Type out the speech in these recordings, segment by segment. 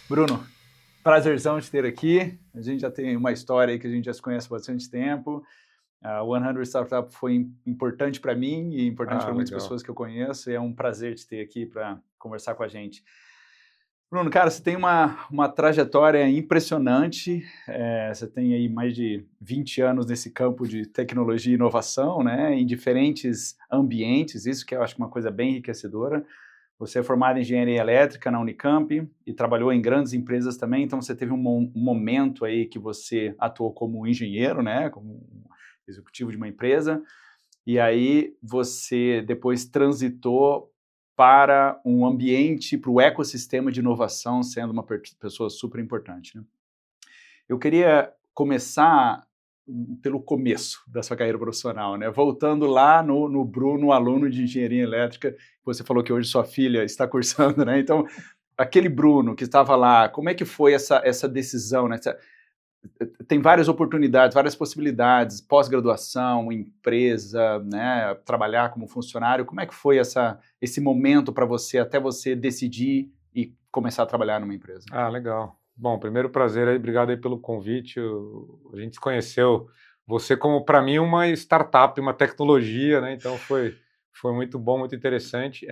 Bruno, prazerzão te ter aqui. A gente já tem uma história aí que a gente já se conhece há bastante tempo. A 100 Startup foi importante para mim e importante para muitas pessoas que eu conheço. E é um prazer te ter aqui para conversar com a gente. Bruno, cara, você tem uma trajetória impressionante. Você tem aí mais de 20 anos nesse campo de tecnologia e inovação, né? Em diferentes ambientes. Isso que eu acho uma coisa bem enriquecedora. Você é formado em engenharia elétrica na Unicamp e trabalhou em grandes empresas também, então você teve um momento aí que você atuou como engenheiro, né, como executivo de uma empresa, e aí você depois transitou para um ambiente, para o ecossistema de inovação, sendo uma pessoa super importante, né? Eu queria começar pelo começo da sua carreira profissional, né? Voltando lá no Bruno, aluno de engenharia elétrica, você falou que hoje sua filha está cursando, né? Então, aquele Bruno que estava lá, como é que foi essa decisão, né? Tem várias oportunidades, várias possibilidades, pós-graduação, empresa, né? Trabalhar como funcionário. Como é que foi esse momento para você, até você decidir e começar a trabalhar numa empresa? Ah, legal. Bom, primeiro prazer aí, obrigado aí pelo convite. A gente se conheceu, você como para mim uma startup, uma tecnologia, né? Então foi muito bom, muito interessante.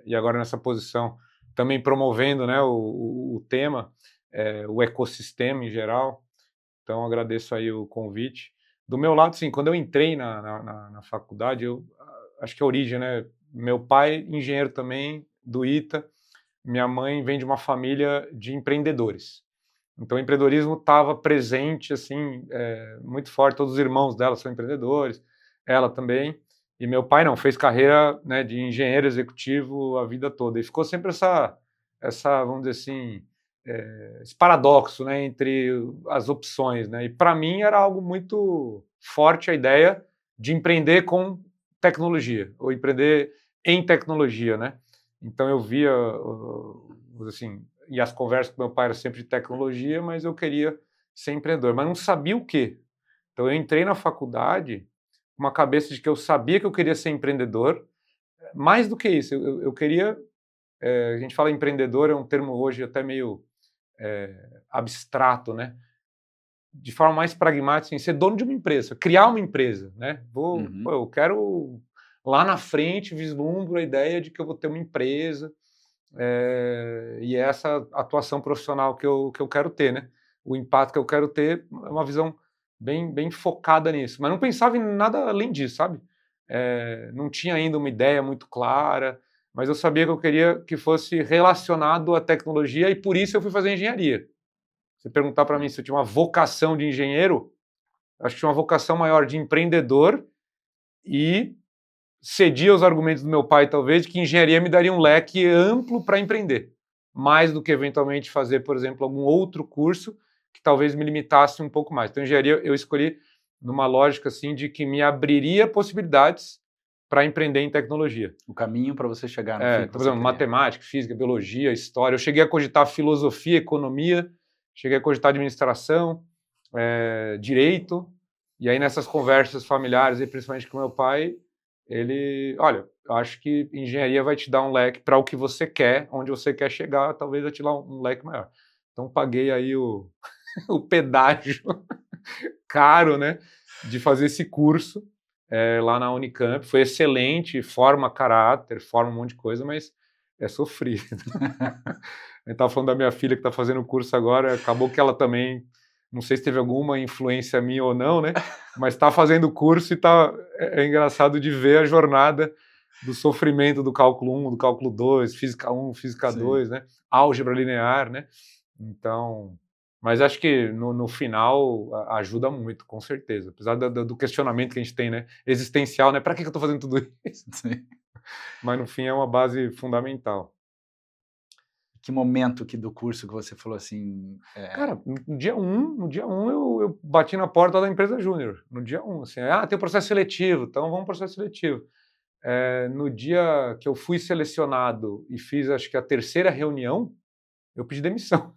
E agora nessa posição também promovendo, né, o tema, o ecossistema em geral. Então agradeço aí o convite. Do meu lado, sim, quando eu entrei na faculdade, acho que a origem, né? Meu pai, engenheiro também, do ITA. Minha mãe vem de uma família de empreendedores. Então, o empreendedorismo estava presente, assim, muito forte. Todos os irmãos dela são empreendedores, ela também. E meu pai não, fez carreira, né, de engenheiro executivo a vida toda. E ficou sempre vamos dizer assim, esse paradoxo, né, entre as opções, né? E para mim era algo muito forte a ideia de empreender com tecnologia, ou empreender em tecnologia, né? Então eu via, assim, e as conversas com meu pai eram sempre de tecnologia, mas eu queria ser empreendedor, mas não sabia o quê. Então eu entrei na faculdade com uma cabeça de que eu sabia que eu queria ser empreendedor, mais do que isso, eu queria, a gente fala empreendedor, é um termo hoje até meio abstrato, né? De forma mais pragmática, assim, ser dono de uma empresa, criar uma empresa, né? Eu quero lá na frente vislumbro a ideia de que eu vou ter uma empresa, e essa atuação profissional que eu quero ter, né? O impacto que eu quero ter é uma visão bem focada nisso, mas não pensava em nada além disso, sabe? Não tinha ainda uma ideia muito clara, mas eu sabia que eu queria que fosse relacionado à tecnologia e por isso eu fui fazer engenharia. Você perguntar para mim se eu tinha uma vocação de engenheiro, acho que tinha uma vocação maior de empreendedor e cedi aos argumentos do meu pai, talvez, de que engenharia me daria um leque amplo para empreender, mais do que eventualmente fazer, por exemplo, algum outro curso que talvez me limitasse um pouco mais. Então, engenharia eu escolhi numa lógica assim de que me abriria possibilidades para empreender em tecnologia. O caminho para você chegar no fim que Então, por você exemplo, queria. matemática, física, biologia, história. Eu cheguei a cogitar filosofia, economia, cheguei a cogitar administração, direito. E aí nessas conversas familiares, e principalmente com meu pai, ele, olha, eu acho que engenharia vai te dar um leque para o que você quer, onde você quer chegar, talvez vai te dar um leque maior. Então paguei aí o pedágio caro, né, de fazer esse curso lá na Unicamp. Foi excelente, forma caráter, forma um monte de coisa, mas é sofrido. A gente estava falando da minha filha que está fazendo o curso agora, acabou que ela também, não sei se teve alguma influência minha ou não, né? Mas está fazendo o curso e é engraçado de ver a jornada do sofrimento do cálculo 1, do cálculo 2, física 1, física Sim. 2, né? Álgebra linear, né? Então, mas acho que no final ajuda muito, com certeza. Apesar do questionamento que a gente tem, né? Existencial, né? Para que eu estou fazendo tudo isso? Sim. Mas no fim é uma base fundamental. Que momento do curso que você falou assim? Cara, no dia um eu bati na porta da empresa júnior. No dia 1, assim, tem o processo seletivo, então vamos pro processo seletivo. No dia que eu fui selecionado e fiz, acho que a terceira reunião, eu pedi demissão.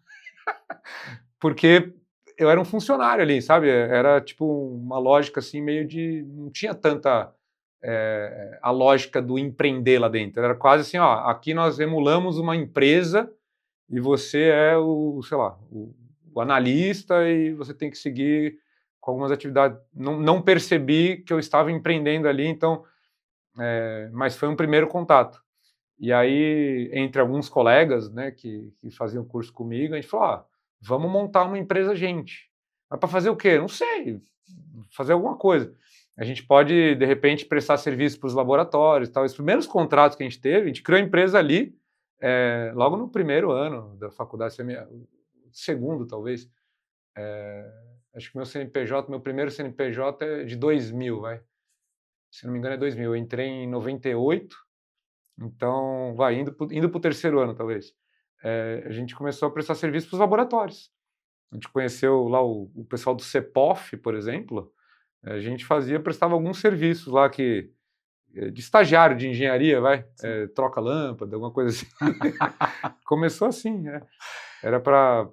Porque eu era um funcionário ali, sabe? Era tipo uma lógica assim, meio de. Não tinha tanta a lógica do empreender lá dentro. Era quase assim, ó, aqui nós emulamos uma empresa e você é o, sei lá, o analista e você tem que seguir com algumas atividades. Não percebi que eu estava empreendendo ali, então, mas foi um primeiro contato. E aí, entre alguns colegas, né, que faziam curso comigo, a gente falou, vamos montar uma empresa gente. Mas para fazer o quê? Não sei, fazer alguma coisa. A gente pode, de repente, prestar serviço para os laboratórios e tal. Os primeiros contratos que a gente teve, a gente criou a empresa ali, logo no primeiro ano da faculdade, segundo, talvez. Acho que meu primeiro CNPJ é de 2000, vai. Se não me engano é 2000. Eu entrei em 98, então, indo para o terceiro ano, talvez. A gente começou a prestar serviço para os laboratórios. A gente conheceu lá o pessoal do CEPOF, por exemplo. A gente prestava alguns serviços lá de estagiário de engenharia, troca lâmpada, alguma coisa assim. Começou assim, Era para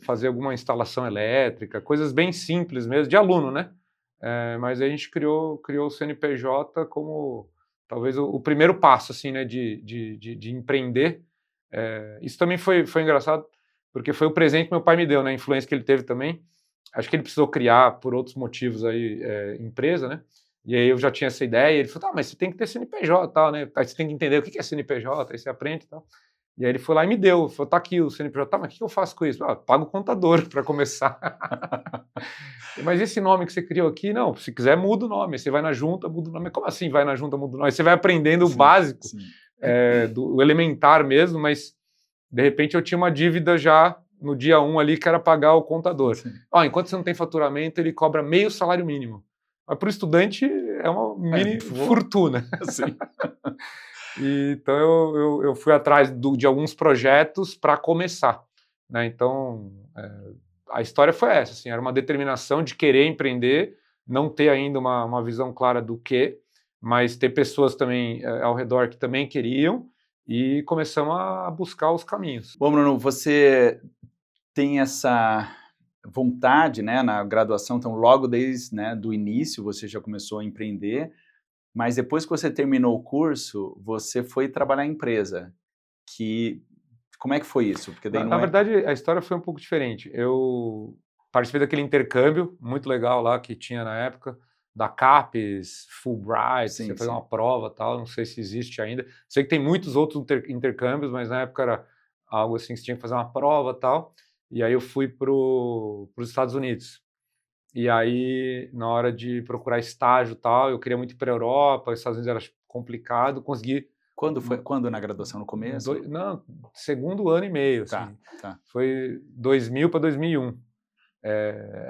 fazer alguma instalação elétrica, coisas bem simples mesmo, de aluno, né? Mas a gente criou o CNPJ como talvez o primeiro passo, assim, né, de empreender. Isso também foi engraçado, porque foi o presente que meu pai me deu, né? A influência que ele teve também. Acho que ele precisou criar, por outros motivos, aí, empresa, né? E aí eu já tinha essa ideia, e ele falou, mas você tem que ter CNPJ e tal, né? Aí você tem que entender o que é CNPJ, aí você aprende e tal. E aí ele foi lá e me deu, falou, tá aqui o CNPJ, mas o que eu faço com isso? Pago o contador para começar. Mas esse nome que você criou aqui, não, se quiser muda o nome, você vai na junta, muda o nome. Como assim vai na junta, muda o nome? Aí você vai aprendendo o básico, do elementar mesmo, mas de repente eu tinha uma dívida já no dia 1 ali, que era pagar o contador. Enquanto você não tem faturamento, ele cobra meio salário mínimo. Mas para o estudante é uma mini fortuna. Então eu fui atrás de alguns projetos para começar, né? Então a história foi essa, assim, era uma determinação de querer empreender, não ter ainda uma visão clara do que, mas ter pessoas também ao redor que também queriam, e começamos a buscar os caminhos. Bom, Bruno, você tem essa vontade, né, na graduação, então logo desde, né, do início você já começou a empreender, mas depois que você terminou o curso, você foi trabalhar em empresa. Como é que foi isso? Porque daí na verdade, a história foi um pouco diferente. Eu participei daquele intercâmbio muito legal lá que tinha na época, da CAPES, Fulbright, você fazia uma prova e tal, não sei se existe ainda. Sei que tem muitos outros intercâmbios, mas na época era algo assim que você tinha que fazer uma prova e tal. E aí eu fui para os Estados Unidos. E aí, na hora de procurar estágio e tal, eu queria muito ir para a Europa, os Estados Unidos era complicado, consegui... Quando na graduação? No começo? Não, segundo ano e meio. Assim. Tá. Foi 2000 para 2001.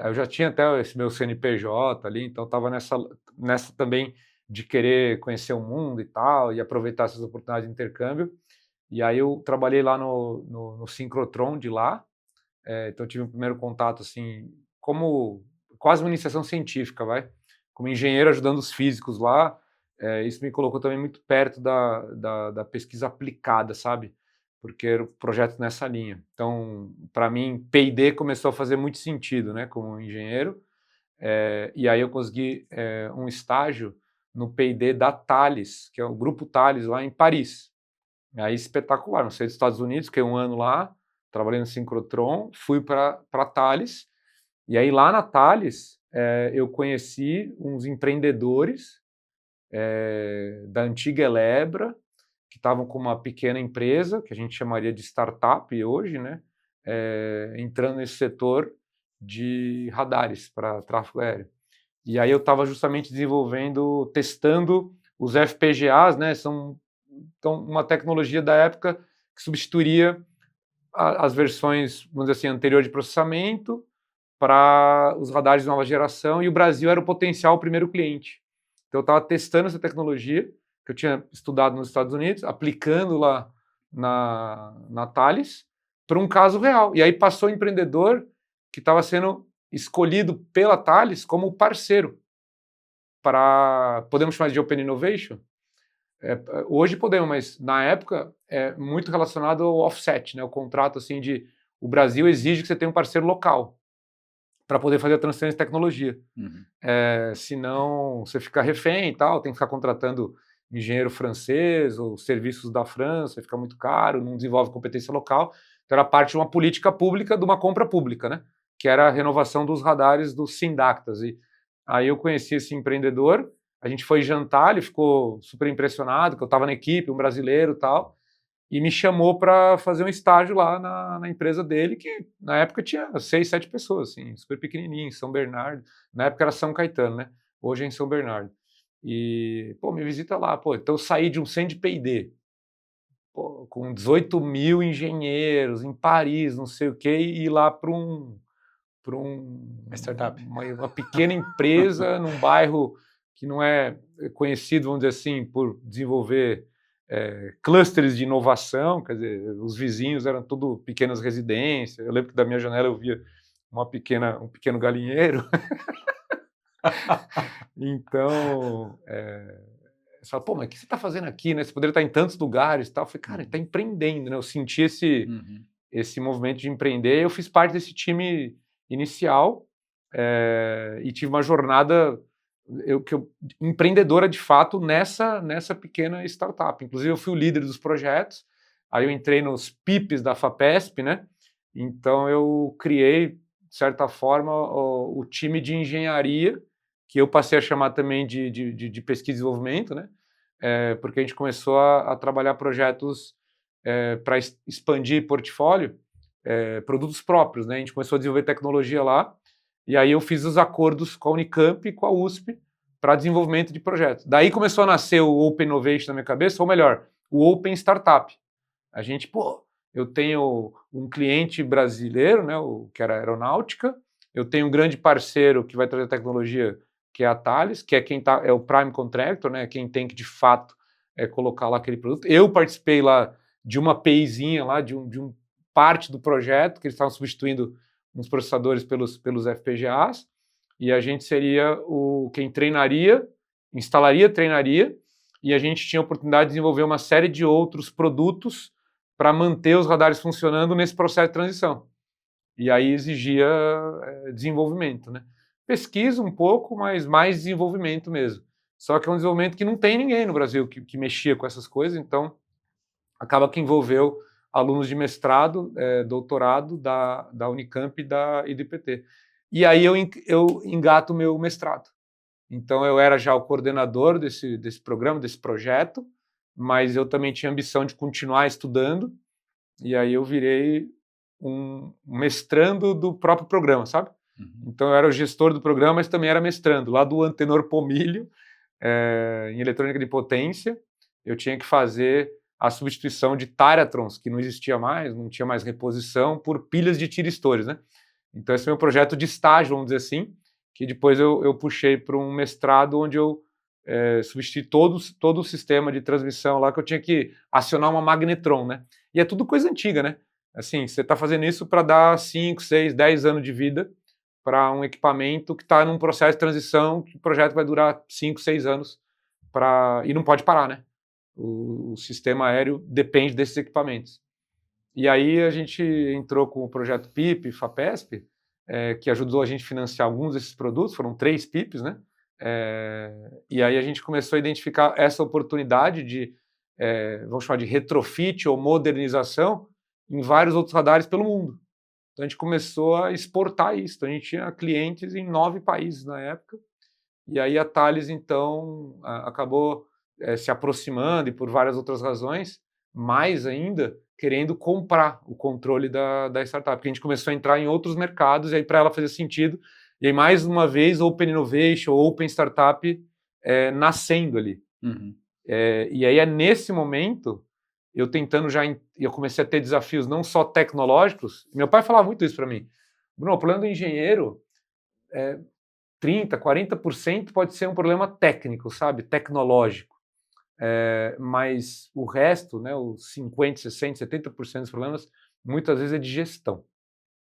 Eu já tinha até esse meu CNPJ ali, então estava nessa também de querer conhecer o mundo e tal, e aproveitar essas oportunidades de intercâmbio. E aí eu trabalhei lá no Synchrotron de lá, então tive um primeiro contato assim, como quase uma iniciação científica, como engenheiro ajudando os físicos lá. Isso me colocou também muito perto da pesquisa aplicada, sabe? Porque era um projeto nessa linha. Então, para mim, P&D começou a fazer muito sentido, né, como engenheiro. E aí eu consegui um estágio no P&D da Thales, que é o Grupo Thales, lá em Paris. Aí, espetacular. Eu saí dos Estados Unidos, fiquei um ano lá, trabalhei no Synchrotron, fui para Thales. E aí, lá na Thales, eu conheci uns empreendedores da antiga Elebra, que estavam com uma pequena empresa, que a gente chamaria de startup hoje, né? Entrando nesse setor de radares para tráfego aéreo. E aí eu estava justamente testando os FPGAs, né? São uma tecnologia da época que substituiria as versões, vamos dizer assim, anterior de processamento para os radares de nova geração, e o Brasil era o potencial primeiro cliente. Então eu estava testando essa tecnologia, que eu tinha estudado nos Estados Unidos, aplicando lá na Thales, para um caso real. E aí passou o empreendedor que estava sendo escolhido pela Thales como parceiro podemos chamar de Open Innovation? Hoje podemos, mas na época é muito relacionado ao offset, né? O contrato assim o Brasil exige que você tenha um parceiro local para poder fazer a transferência de tecnologia. Senão você fica refém e tal, tem que ficar contratando engenheiro francês ou serviços da França, fica muito caro, não desenvolve competência local. Então era parte de uma política pública, de uma compra pública, né? Que era a renovação dos radares dos Sindactas. E aí eu conheci esse empreendedor, a gente foi jantar, ele ficou super impressionado que eu estava na equipe, um brasileiro e tal, e me chamou para fazer um estágio lá na empresa dele, que na época tinha 6, 7 pessoas, assim, super pequenininho, em São Bernardo. Na época era São Caetano, né? Hoje é em São Bernardo. E, pô, me visita lá. Pô, então eu saí de um centro de P&D, pô, com 18 mil engenheiros em Paris, não sei o quê, e ir lá para uma startup, uma pequena empresa num bairro que não é conhecido, vamos dizer assim, por desenvolver clusters de inovação, quer dizer, os vizinhos eram tudo pequenas residências. Eu lembro que da minha janela eu via um pequeno galinheiro. Então, você fala, pô, mas o que você está fazendo aqui, né? Você poderia estar em tantos lugares e tal. Eu falei, cara, ele está empreendendo, né? Eu senti esse movimento de empreender. Eu fiz parte desse time inicial e tive uma jornada empreendedora de fato nessa pequena startup. Inclusive eu fui o líder dos projetos, aí eu entrei nos PIPs da FAPESP, né? Então eu criei, de certa forma, o time de engenharia, que eu passei a chamar também de pesquisa e desenvolvimento, né? Porque a gente começou a trabalhar projetos para expandir portfólio, produtos próprios, né? A gente começou a desenvolver tecnologia lá, e aí eu fiz os acordos com a Unicamp e com a USP para desenvolvimento de projetos. Daí começou a nascer o Open Innovation na minha cabeça, ou melhor, o Open Startup. A gente, eu tenho um cliente brasileiro, né, que era a aeronáutica, eu tenho um grande parceiro que vai trazer tecnologia, que é a Thales, que é quem é o Prime Contractor, né, quem tem que de fato colocar lá aquele produto. Eu participei lá de uma APIzinha lá, de um parte do projeto, que eles estavam substituindo uns processadores pelos FPGAs, e a gente seria quem treinaria, instalaria, treinaria, e a gente tinha a oportunidade de desenvolver uma série de outros produtos para manter os radares funcionando nesse processo de transição. E aí exigia desenvolvimento, né? Pesquisa um pouco, mas mais desenvolvimento mesmo. Só que é um desenvolvimento que não tem ninguém no Brasil que mexia com essas coisas, então acaba que envolveu alunos de mestrado, doutorado da Unicamp e do IPT. E aí eu engato o meu mestrado. Então eu era já o coordenador desse programa, desse projeto, mas eu também tinha ambição de continuar estudando, e aí eu virei um mestrando do próprio programa, sabe? Então eu era o gestor do programa, mas também era mestrando, lá do Antenor Pomilho, em eletrônica de potência. Eu tinha que fazer a substituição de taratrons, que não existia mais, não tinha mais reposição, por pilhas de tiristores, né? Então esse é o meu projeto de estágio, vamos dizer assim, que depois eu puxei para um mestrado onde eu substituí todo o sistema de transmissão lá, que eu tinha que acionar uma magnetron, né? E é tudo coisa antiga, né? Assim, você está fazendo isso para dar 5, 6, 10 anos de vida para um equipamento que está num processo de transição, que o projeto vai durar 5, 6 anos e não pode parar, né? O sistema aéreo depende desses equipamentos. E aí a gente entrou com o projeto PIP, FAPESP, que ajudou a gente a financiar alguns desses produtos, foram 3 PIPs, né? E aí a gente começou a identificar essa oportunidade de, vamos chamar de retrofit ou modernização em vários outros radares pelo mundo. Então a gente começou a exportar isso. Então a gente tinha clientes em 9 países na época. E aí a Thales, então, acabou se aproximando e por várias outras razões, mais ainda, querendo comprar o controle da startup. Porque a gente começou a entrar em outros mercados e aí para ela fazer sentido. E aí, mais uma vez, Open Innovation, Open Startup nascendo ali. E aí nesse momento, eu tentando eu comecei a ter desafios não só tecnológicos. Meu pai falava muito isso para mim. Bruno, o problema do engenheiro 30%, 40% pode ser um problema técnico, sabe? Tecnológico. Mas o resto, né, os 50%, 60%, 70% dos problemas, muitas vezes é de gestão.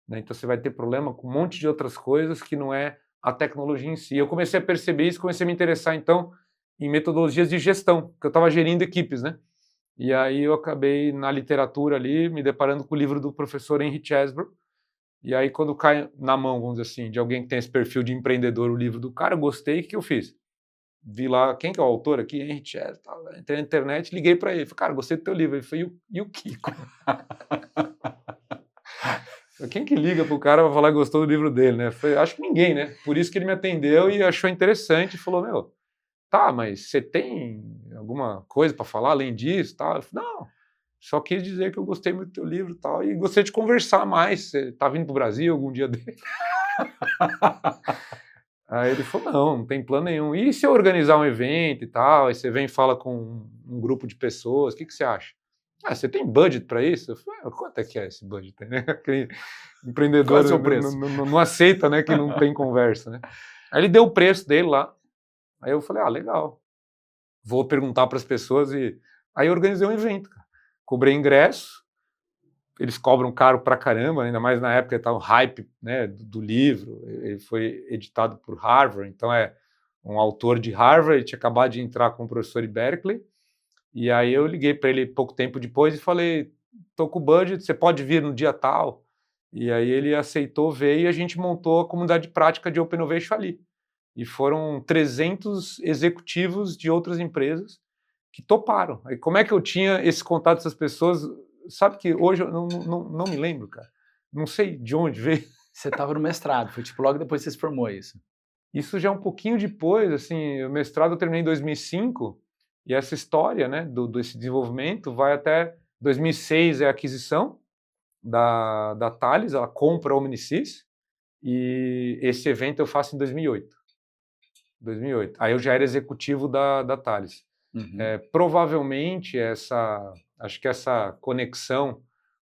Né? Então você vai ter problema com um monte de outras coisas que não é a tecnologia em si. Eu comecei a perceber isso, comecei a me interessar, então, em metodologias de gestão, porque eu estava gerindo equipes, né? E aí eu acabei, na literatura ali, me deparando com o livro do professor Henry Chesbrough, E aí, quando cai na mão, vamos dizer assim, de alguém que tem esse perfil de empreendedor, o livro do cara, eu gostei, o que eu fiz? Vi lá, quem que é o autor aqui? Henry Chess, entrei na internet, liguei para ele, falei, cara, gostei do teu livro. Ele falou, e o Kiko? Quem que liga pro cara para falar que gostou do livro dele, né? Falei, acho que ninguém, né? Por isso que ele me atendeu e achou interessante e falou, meu, tá, mas você tem alguma coisa para falar além disso? Tal? Eu falei, não, só quis dizer que eu gostei muito do teu livro e tal, e gostaria de conversar mais. Você tá vindo pro Brasil algum dia dele? Aí ele falou, não tem plano nenhum. E se eu organizar um evento e tal, aí você vem e fala com um grupo de pessoas, o que você acha? Ah, você tem budget para isso? Eu falei, quanto é que é esse budget? Né? Aquele empreendedor não aceita, né, que não tem conversa. Né? Aí ele deu o preço dele lá. Aí eu falei, legal. Vou perguntar para as pessoas e... Aí eu organizei um evento, cara. Cobrei ingresso, eles cobram caro pra caramba, ainda mais na época tá o hype, né, do livro. Ele foi editado por Harvard, então é um autor de Harvard, ele tinha acabado de entrar como professor em Berkeley, e aí eu liguei para ele pouco tempo depois e falei, tô com o budget, você pode vir no dia tal? E aí ele aceitou, veio e a gente montou a comunidade de prática de Open Innovation ali. E foram 300 executivos de outras empresas que toparam. Aí como é que eu tinha esse contato dessas pessoas? Sabe que hoje eu não me lembro, cara. Não sei de onde veio. Você estava no mestrado, foi tipo logo depois que você se formou isso? Isso já é um pouquinho depois, assim, o mestrado eu terminei em 2005, e essa história, né, desse desenvolvimento vai até 2006, é a aquisição da Thales, ela compra a Omnisys, e esse evento eu faço em 2008. Aí eu já era executivo da Thales. Uhum. Provavelmente acho que essa conexão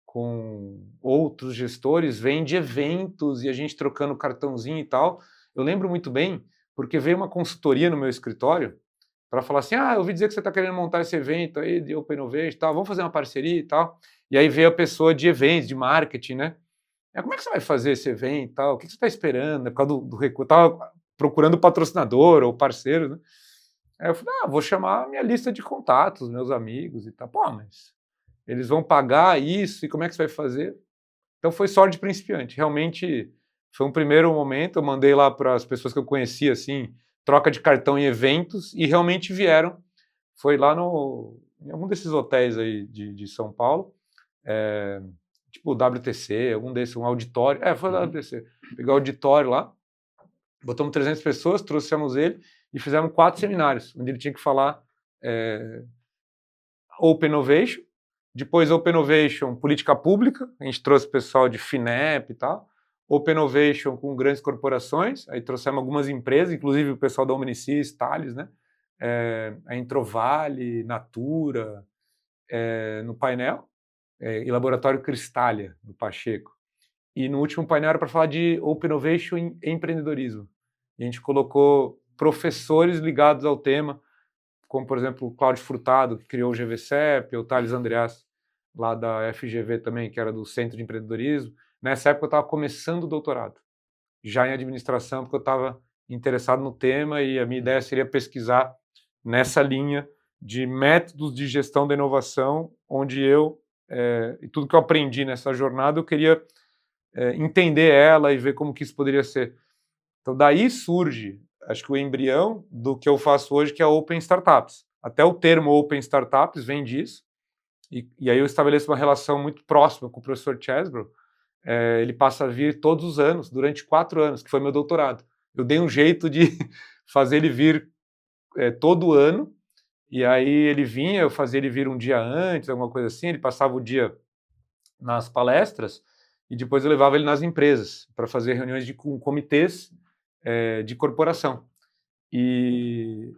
com outros gestores vem de eventos e a gente trocando cartãozinho e tal. Eu lembro muito bem, porque veio uma consultoria no meu escritório para falar assim, eu ouvi dizer que você está querendo montar esse evento aí de Open Innovation e tal, vamos fazer uma parceria e tal. E aí veio a pessoa de eventos, de marketing, né? Como é que você vai fazer esse evento e tal? O que você está esperando? Por causa do recurso. Estava procurando patrocinador ou parceiro, né? Aí eu falei, vou chamar a minha lista de contatos, meus amigos e tal. Pô, mas eles vão pagar isso e como é que você vai fazer? Então foi sorte de principiante. Realmente foi um primeiro momento, eu mandei lá para as pessoas que eu conhecia, assim, troca de cartão em eventos e realmente vieram. Foi lá em algum desses hotéis aí de São Paulo, tipo o WTC, algum desses, um auditório. Foi o WTC. Peguei o auditório lá, botamos 300 pessoas, trouxemos ele e fizemos 4 seminários, onde ele tinha que falar Open Innovation, depois Open Innovation, política pública, a gente trouxe o pessoal de FINEP e tal, Open Innovation com grandes corporações, aí trouxemos algumas empresas, inclusive o pessoal da Omnisys, Thales, né? A Introvale, Natura, no painel, e Laboratório Cristália, do Pacheco. E no último painel era para falar de Open Innovation em empreendedorismo. E a gente colocou professores ligados ao tema, como, por exemplo, o Cláudio Furtado, que criou o GVCEP, o Thales Andreas, lá da FGV também, que era do Centro de Empreendedorismo. Nessa época eu estava começando o doutorado, já em administração, porque eu estava interessado no tema e a minha ideia seria pesquisar nessa linha de métodos de gestão da inovação, onde e tudo que eu aprendi nessa jornada, eu queria entender ela e ver como que isso poderia ser. Então, daí surge, acho que o embrião do que eu faço hoje, que é Open Startups. Até o termo Open Startups vem disso, e aí eu estabeleço uma relação muito próxima com o professor Chesbrough. Ele passa a vir todos os anos, durante 4 anos, que foi meu doutorado. Eu dei um jeito de fazer ele vir todo ano, e aí ele vinha, eu fazia ele vir um dia antes, alguma coisa assim, ele passava o dia nas palestras, e depois eu levava ele nas empresas para fazer reuniões com comitês de corporação. E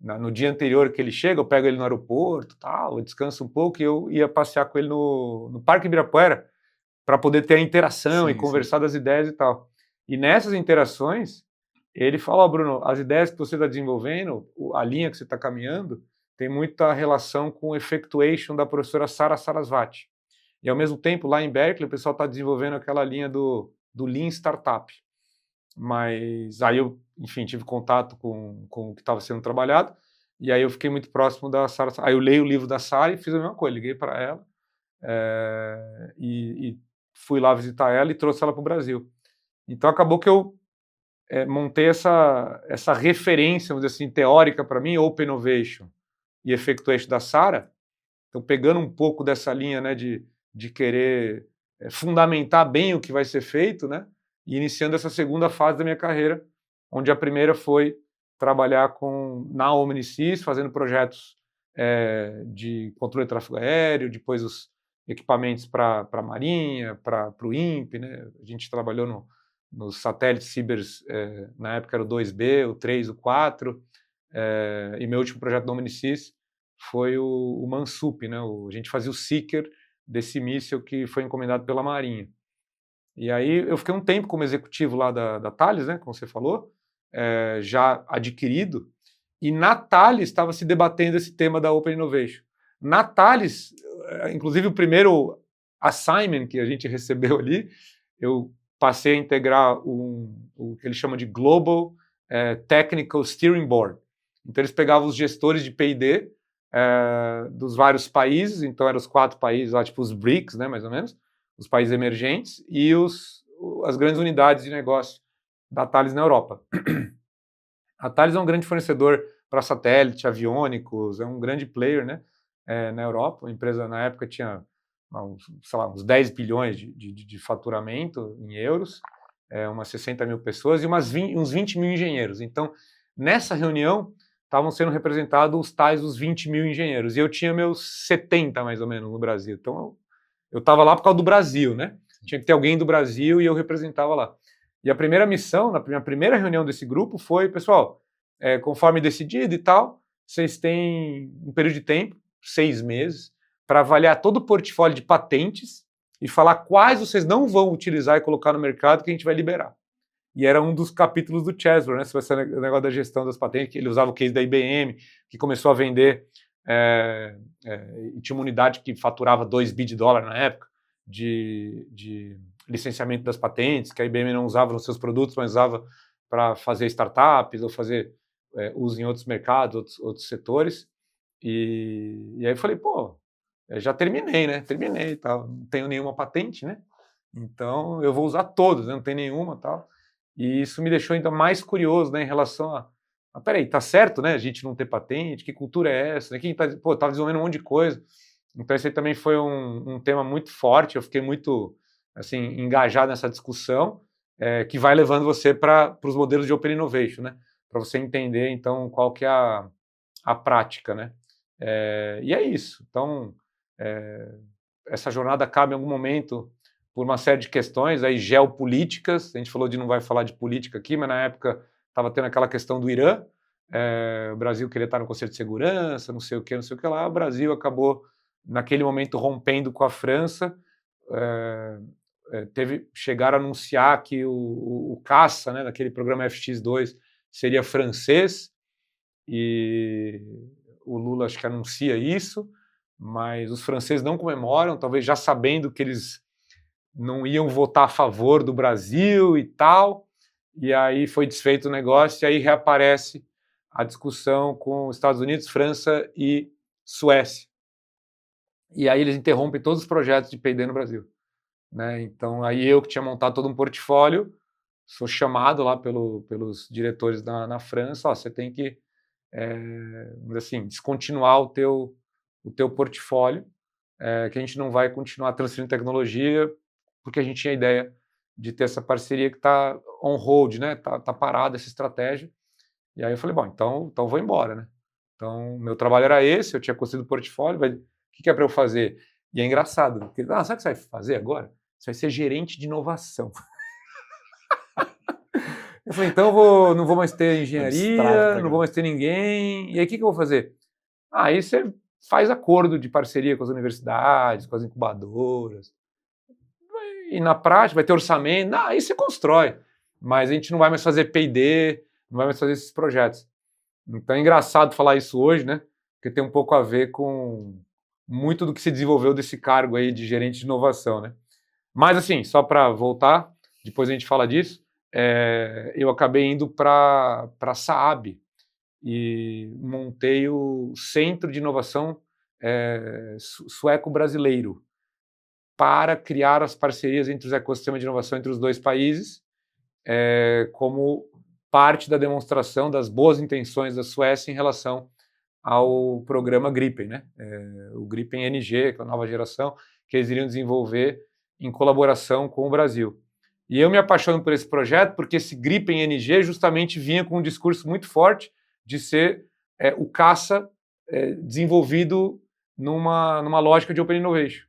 no dia anterior que ele chega, eu pego ele no aeroporto, tal, eu descanso um pouco e eu ia passear com ele no Parque Ibirapuera para poder ter a interação e conversar das ideias e tal. E nessas interações, ele fala, Bruno, as ideias que você está desenvolvendo, a linha que você está caminhando, tem muita relação com o effectuation da professora Sara Sarasvati. E, ao mesmo tempo, lá em Berkeley, o pessoal está desenvolvendo aquela linha do Lean Startup. Mas aí eu, enfim, tive contato com o que estava sendo trabalhado, e aí eu fiquei muito próximo da Sara. Aí eu leio o livro da Sara e fiz a mesma coisa, liguei para ela, e fui lá visitar ela e trouxe ela para o Brasil. Então acabou que eu montei essa referência, vamos dizer assim, teórica para mim, Open Innovation e Effectuation da Sara. Então, pegando um pouco dessa linha, né, de querer fundamentar bem o que vai ser feito, né, e iniciando essa segunda fase da minha carreira, onde a primeira foi trabalhar na Omnisys, fazendo projetos de controle de tráfego aéreo, depois os equipamentos para a Marinha, para o INPE, né, a gente trabalhou nos satélites Cibers, na época era o 2B, o 3, o 4, e meu último projeto da Omnisys foi o Mansup, né? A gente fazia o seeker desse míssil que foi encomendado pela Marinha. E aí eu fiquei um tempo como executivo lá da Thales, né, como você falou, já adquirido, e na Thales estava se debatendo esse tema da Open Innovation. Na Thales, inclusive o primeiro assignment que a gente recebeu ali, eu passei a integrar o que eles chamam de Global Technical Steering Board. Então eles pegavam os gestores de P&D dos vários países, então eram os 4 países lá, tipo os BRICS, né, mais ou menos, os países emergentes, e as grandes unidades de negócio da Thales na Europa. A Thales é um grande fornecedor para satélite, aviônicos, é um grande player, né, na Europa. A empresa, na época, tinha uns 10 bilhões de faturamento em euros, umas 60 mil pessoas e uns 20 mil engenheiros. Então, nessa reunião, estavam sendo representados os 20 mil engenheiros. E eu tinha meus 70, mais ou menos, no Brasil. Então, eu estava lá por causa do Brasil, né? Tinha que ter alguém do Brasil e eu representava lá. E a primeira missão, na minha primeira reunião desse grupo, foi, pessoal, conforme decidido e tal, vocês têm um período de tempo, 6 meses, para avaliar todo o portfólio de patentes e falar quais vocês não vão utilizar e colocar no mercado que a gente vai liberar. E era um dos capítulos do Chesler, né? Se você o negócio da gestão das patentes, que ele usava o case da IBM, que começou a vender, e tinha uma unidade que faturava 2 bi de dólar na época, de licenciamento das patentes, que a IBM não usava nos seus produtos, mas usava para fazer startups ou fazer uso em outros mercados, outros setores. E aí eu falei, pô, já terminei, né? Terminei e tal. Não tenho nenhuma patente, né? Então eu vou usar todos, né? Não tem nenhuma e tal. E isso me deixou ainda mais curioso, né, em relação peraí, tá certo, né, a gente não ter patente, que cultura é essa? Quem tá, tava desenvolvendo um monte de coisa. Então esse aí também foi um tema muito forte, eu fiquei muito, assim, engajado nessa discussão, que vai levando você para os modelos de Open Innovation, né, para você entender, então, qual que é a prática, né. E é isso. Então, essa jornada acaba em algum momento por uma série de questões aí geopolíticas. A gente falou não vai falar de política aqui, mas na época estava tendo aquela questão do Irã. O Brasil queria estar no Conselho de Segurança, não sei o que lá. O Brasil acabou, naquele momento, rompendo com a França. Chegaram a anunciar que o caça, né, daquele programa FX2, seria francês, e o Lula acho que anuncia isso, mas os franceses não comemoram, talvez já sabendo que eles não iam votar a favor do Brasil e tal, e aí foi desfeito o negócio, e aí reaparece a discussão com os Estados Unidos, França e Suécia. E aí eles interrompem todos os projetos de P&D no Brasil, né? Então aí eu que tinha montado todo um portfólio, sou chamado lá pelos diretores na França, você tem que assim, descontinuar o teu portfólio, que a gente não vai continuar transferindo tecnologia, porque a gente tinha a ideia de ter essa parceria que está on hold, né? Tá parada essa estratégia. E aí eu falei, bom, então vou embora, né? Então, meu trabalho era esse, eu tinha construído o portfólio, o que é para eu fazer? E é engraçado, porque, sabe o que você vai fazer agora? Você vai ser gerente de inovação. Eu falei, então não vou mais ter engenharia, não vou mais ter ninguém, e aí o que eu vou fazer? Aí você faz acordo de parceria com as universidades, com as incubadoras, e na prática vai ter orçamento, aí você constrói, mas a gente não vai mais fazer P&D, não vai mais fazer esses projetos. Então é engraçado falar isso hoje, né? Porque tem um pouco a ver com muito do que se desenvolveu desse cargo aí de gerente de inovação, né? Mas assim, só para voltar, depois a gente fala disso, eu acabei indo para a Saab e montei o Centro de Inovação Sueco-Brasileiro. para criar as parcerias entre os ecossistemas de inovação entre os dois países, como parte da demonstração das boas intenções da Suécia em relação ao programa Gripen, né? O Gripen NG, que é a nova geração, que eles iriam desenvolver em colaboração com o Brasil. E eu me apaixono por esse projeto porque esse Gripen NG justamente vinha com um discurso muito forte de ser o caça desenvolvido numa lógica de Open Innovation.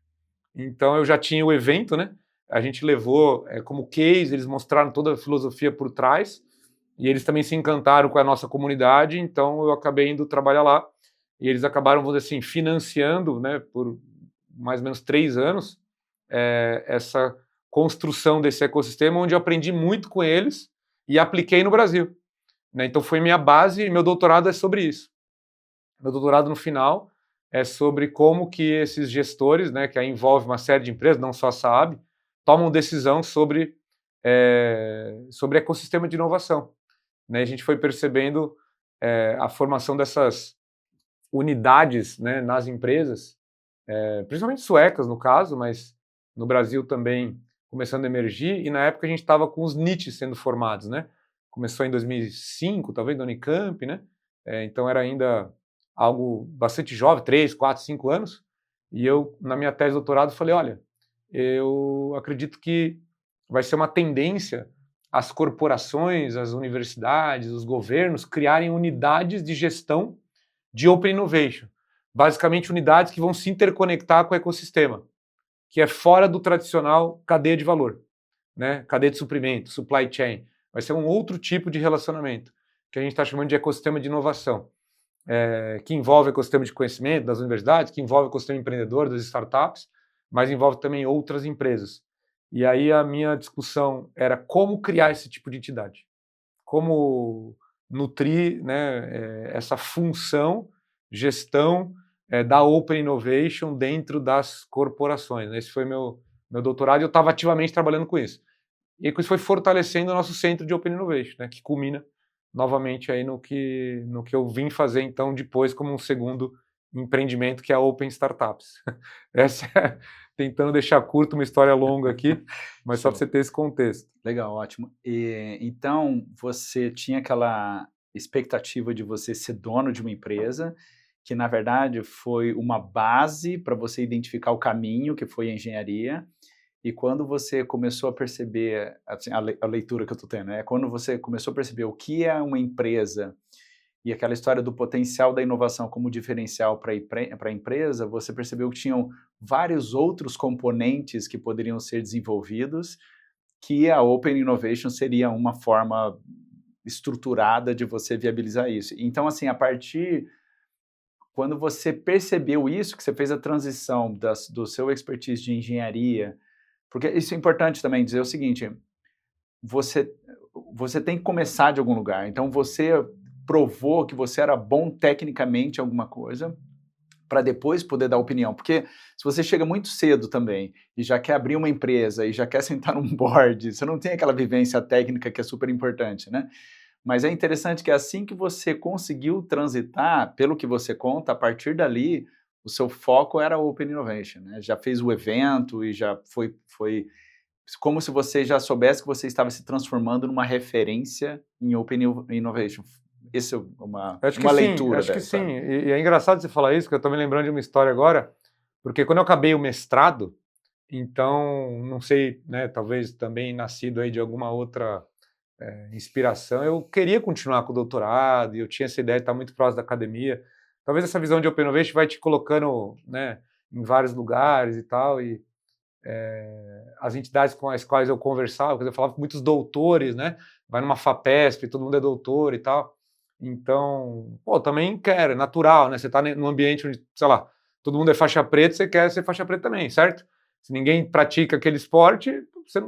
Então eu já tinha o evento, né? A gente levou como case, eles mostraram toda a filosofia por trás, e eles também se encantaram com a nossa comunidade, então eu acabei indo trabalhar lá, e eles acabaram, vamos dizer assim, financiando, né, por mais ou menos 3 anos, essa construção desse ecossistema, onde eu aprendi muito com eles e apliquei no Brasil, né? Então foi minha base, e meu doutorado é sobre isso. Meu doutorado no final é sobre como que esses gestores, né, que aí envolve uma série de empresas, não só a Saab, tomam decisão sobre ecossistema de inovação. Né? A gente foi percebendo a formação dessas unidades, né, nas empresas, principalmente suecas no caso, mas no Brasil também começando a emergir, e na época a gente estava com os NITs sendo formados. Né? Começou em 2005, talvez, na Unicamp, né? Então era ainda algo bastante jovem, 3, 4, 5 anos, e eu, na minha tese de doutorado, falei, olha, eu acredito que vai ser uma tendência as corporações, as universidades, os governos criarem unidades de gestão de Open Innovation, basicamente unidades que vão se interconectar com o ecossistema, que é fora do tradicional cadeia de valor, né? Cadeia de suprimento, supply chain, vai ser um outro tipo de relacionamento, que a gente está chamando de ecossistema de inovação. Que envolve o ecossistema de conhecimento das universidades, que envolve o ecossistema empreendedor das startups, mas envolve também outras empresas. E aí a minha discussão era como criar esse tipo de entidade, como nutrir, né, essa função, gestão da Open Innovation dentro das corporações. Esse foi meu doutorado e eu estava ativamente trabalhando com isso. E isso foi fortalecendo o nosso centro de Open Innovation, né, que culmina novamente aí no que eu vim fazer então depois como um segundo empreendimento, que é a Open Startups. Essa tentando deixar curto uma história longa aqui, mas só para você ter esse contexto. Legal, ótimo. Então você tinha aquela expectativa de você ser dono de uma empresa, que na verdade foi uma base para você identificar o caminho, que foi a engenharia. E quando você começou a perceber, assim, a leitura que eu estou tendo, quando você começou a perceber o que é uma empresa e aquela história do potencial da inovação como diferencial para a empresa, você percebeu que tinham vários outros componentes que poderiam ser desenvolvidos, que a Open Innovation seria uma forma estruturada de você viabilizar isso. Então, assim, quando você percebeu isso, que você fez a transição do seu expertise de engenharia, porque isso é importante também dizer o seguinte, você tem que começar de algum lugar, então você provou que você era bom tecnicamente em alguma coisa, para depois poder dar opinião, porque se você chega muito cedo também, e já quer abrir uma empresa, e já quer sentar num board, você não tem aquela vivência técnica que é super importante, né? Mas é interessante que assim que você conseguiu transitar, pelo que você conta, a partir dali, o seu foco era Open Innovation, né? Já fez o evento e já foi como se você já soubesse que você estava se transformando numa referência em Open Innovation. Essa é uma leitura dessa. Acho que sim, e é engraçado você falar isso, porque eu estou me lembrando de uma história agora, porque quando eu acabei o mestrado, então, não sei, né, talvez também nascido aí de alguma outra inspiração, eu queria continuar com o doutorado, e eu tinha essa ideia de estar muito próximo da academia. Talvez essa visão de Open Innovation vai te colocando, né, em vários lugares e tal, e as entidades com as quais eu conversava, eu falava com muitos doutores, né, vai numa FAPESP, todo mundo é doutor e tal, então, também quero, é natural, né, você está num ambiente onde, sei lá, todo mundo é faixa preta, você quer ser faixa preta também, certo? Se ninguém pratica aquele esporte, você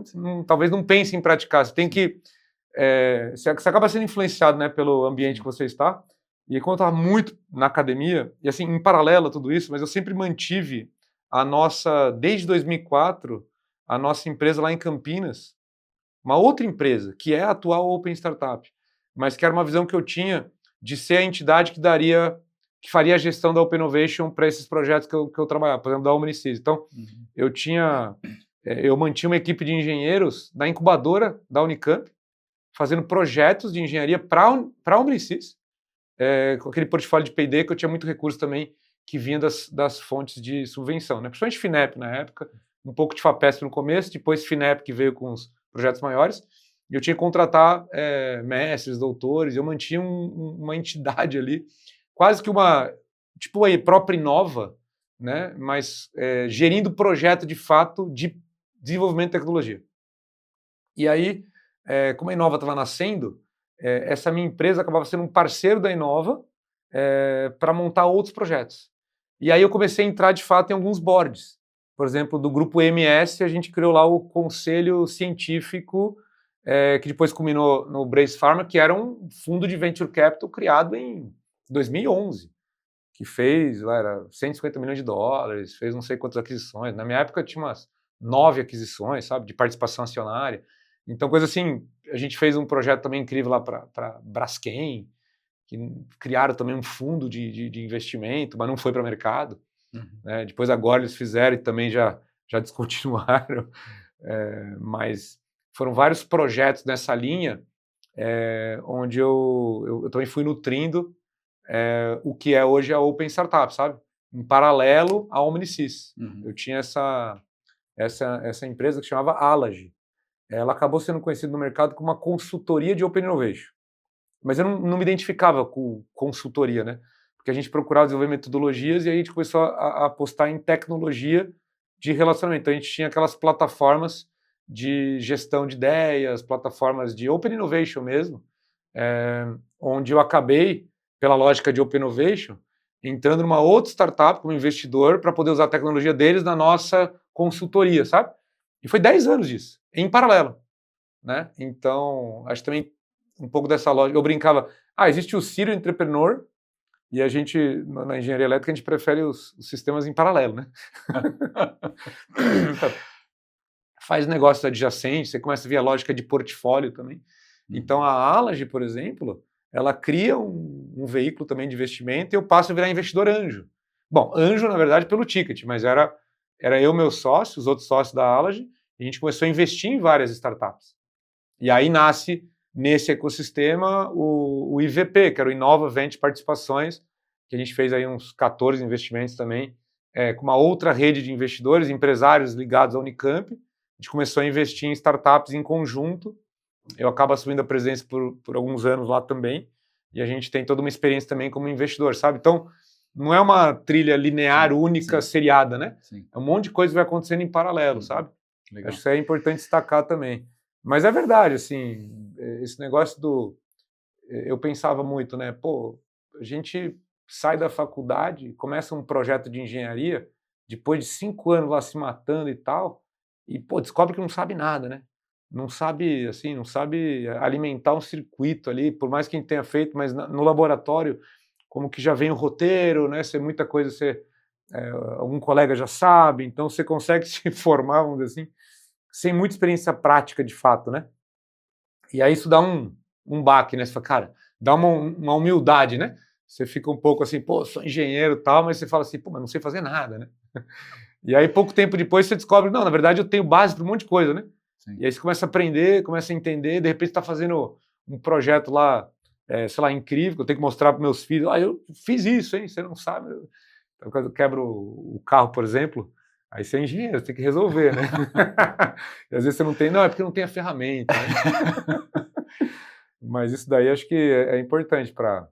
talvez não pense em praticar, você tem que você acaba sendo influenciado, né, pelo ambiente que você está. E quando eu estava muito na academia, e assim, em paralelo a tudo isso, mas eu sempre mantive desde 2004, a nossa empresa lá em Campinas, uma outra empresa, que é a atual Open Startup, mas que era uma visão que eu tinha de ser a entidade que faria a gestão da Open Innovation para esses projetos que eu trabalhava, por exemplo, da Omnicis. Então, eu mantinha uma equipe de engenheiros da incubadora da Unicamp, fazendo projetos de engenharia para a Omnicis, com aquele portfólio de P&D que eu tinha muito recurso também que vinha das fontes de subvenção, né? Principalmente FINEP na época, um pouco de FAPESP no começo, depois FINEP que veio com os projetos maiores, e eu tinha que contratar mestres, doutores, eu mantinha uma entidade ali, quase que tipo a própria Inova, né? Mas gerindo o projeto de fato de desenvolvimento de tecnologia. E aí, como a Inova estava nascendo, essa minha empresa acabava sendo um parceiro da Inova para montar outros projetos. E aí eu comecei a entrar de fato em alguns boards. Por exemplo, do grupo MS, a gente criou lá o conselho científico, que depois culminou no Brace Pharma, que era um fundo de venture capital criado em 2011, que fez, era 150 milhões de dólares, fez não sei quantas aquisições. Na minha época tinha umas 9 aquisições, sabe, de participação acionária. Então, coisa assim, a gente fez um projeto também incrível lá para Braskem, que criaram também um fundo de investimento, mas não foi para o mercado. Né? Depois agora eles fizeram e também já descontinuaram. Mas foram vários projetos nessa linha, onde eu também fui nutrindo o que é hoje a Open Startup, sabe? Em paralelo à Omnicis. Eu tinha essa empresa que chamava Alage. Ela acabou sendo conhecida no mercado como uma consultoria de Open Innovation. Mas eu não me identificava com consultoria, né? Porque a gente procurava desenvolver metodologias e aí a gente começou a apostar em tecnologia de relacionamento. Então a gente tinha aquelas plataformas de gestão de ideias, plataformas de Open Innovation mesmo, onde eu acabei, pela lógica de Open Innovation, entrando numa outra startup como investidor para poder usar a tecnologia deles na nossa consultoria, sabe? E foi 10 anos disso, em paralelo, né? Então, acho também um pouco dessa lógica. Eu brincava, existe o Serial Entrepreneur e a gente, na engenharia elétrica, a gente prefere os sistemas em paralelo, né? Faz negócios adjacentes, você começa a ver a lógica de portfólio também. Então, a Alage, por exemplo, ela cria um veículo também de investimento e eu passo a virar investidor anjo. Bom, anjo, na verdade, pelo ticket, mas era eu, meu sócio, os outros sócios da Alage, e a gente começou a investir em várias startups. E aí nasce, nesse ecossistema, o IVP, que era o Inova Venture Participações, que a gente fez aí uns 14 investimentos também, com uma outra rede de investidores, empresários ligados à Unicamp. A gente começou a investir em startups em conjunto. Eu acabo assumindo a presidência por alguns anos lá também, e a gente tem toda uma experiência também como investidor, sabe? Então, não é uma trilha linear, única, seriada, né? Sim. É um monte de coisa que vai acontecendo em paralelo, sabe? Legal. Acho que isso é importante destacar também. Mas é verdade, assim, esse negócio eu pensava muito, né? Pô, a gente sai da faculdade, começa um projeto de engenharia, depois de 5 anos lá se matando e tal, e, pô, descobre que não sabe nada, né? Não sabe, assim, não sabe alimentar um circuito ali, por mais que a gente tenha feito, mas no laboratório, como que já vem o roteiro, né? Muita coisa algum colega já sabe, então você consegue se formar, vamos dizer assim, sem muita experiência prática de fato, né? E aí isso dá um baque, né? Você fala, cara, dá uma humildade, né? Você fica um pouco assim, pô, sou engenheiro e tal, mas você fala assim, pô, mas não sei fazer nada, né? E aí pouco tempo depois você descobre, não, na verdade eu tenho base para um monte de coisa, né? Sim. E aí você começa a aprender, começa a entender, de repente você está fazendo um projeto lá, sei lá, incrível, que eu tenho que mostrar para meus filhos, eu fiz isso, hein? Você não sabe. Então, quando eu quebro o carro, por exemplo, aí você é engenheiro, você tem que resolver, né? E às vezes você não tem, não, é porque não tem a ferramenta, né? Mas isso daí acho que é importante para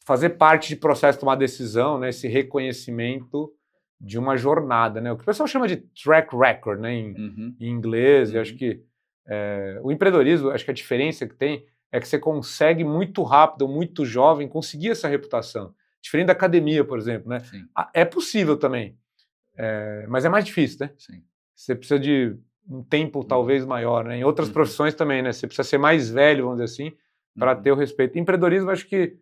fazer parte de processo de tomar decisão, né? Esse reconhecimento de uma jornada, né? O que o pessoal chama de track record, né? Em inglês, eu acho que o empreendedorismo, acho que a diferença que tem é que você consegue muito rápido, muito jovem, conseguir essa reputação. Diferente da academia, por exemplo, né? Sim. É possível também, mas é mais difícil, né? Sim. Você precisa de um tempo talvez maior, né? Em outras profissões também, né? Você precisa ser mais velho, vamos dizer assim, para ter o respeito. Empreendedorismo, acho que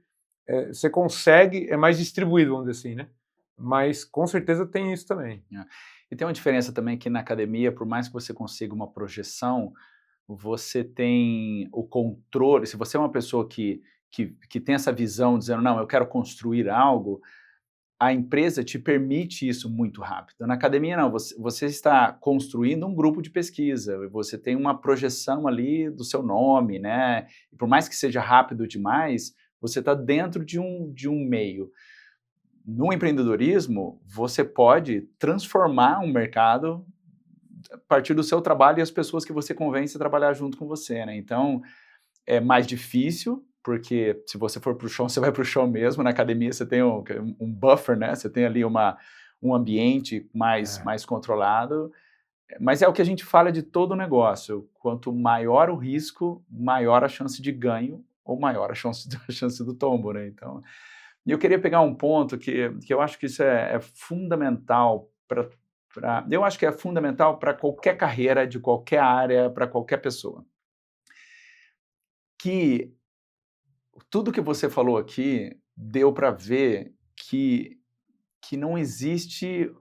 você consegue, é mais distribuído, vamos dizer assim, né? Mas com certeza tem isso também. E tem uma diferença também que na academia, por mais que você consiga uma projeção, você tem o controle. Se você é uma pessoa que que tem essa visão, dizendo, não, eu quero construir algo, a empresa te permite isso muito rápido. Na academia, não, você está construindo um grupo de pesquisa, você tem uma projeção ali do seu nome, né? E por mais que seja rápido demais, você está dentro de um meio. No empreendedorismo, você pode transformar um mercado a partir do seu trabalho e as pessoas que você convence a trabalhar junto com você, né? Então, é mais difícil, porque se você for para o chão, você vai para o chão mesmo. Na academia você tem um buffer, né? Você tem ali um ambiente mais controlado. Mas é o que a gente fala de todo o negócio. Quanto maior o risco, maior a chance de ganho ou maior a chance do tombo, né? Então, e eu queria pegar um ponto que eu acho que isso é fundamental eu acho que é fundamental para qualquer carreira, de qualquer área, para qualquer pessoa. Que tudo que você falou aqui deu para ver que não existe,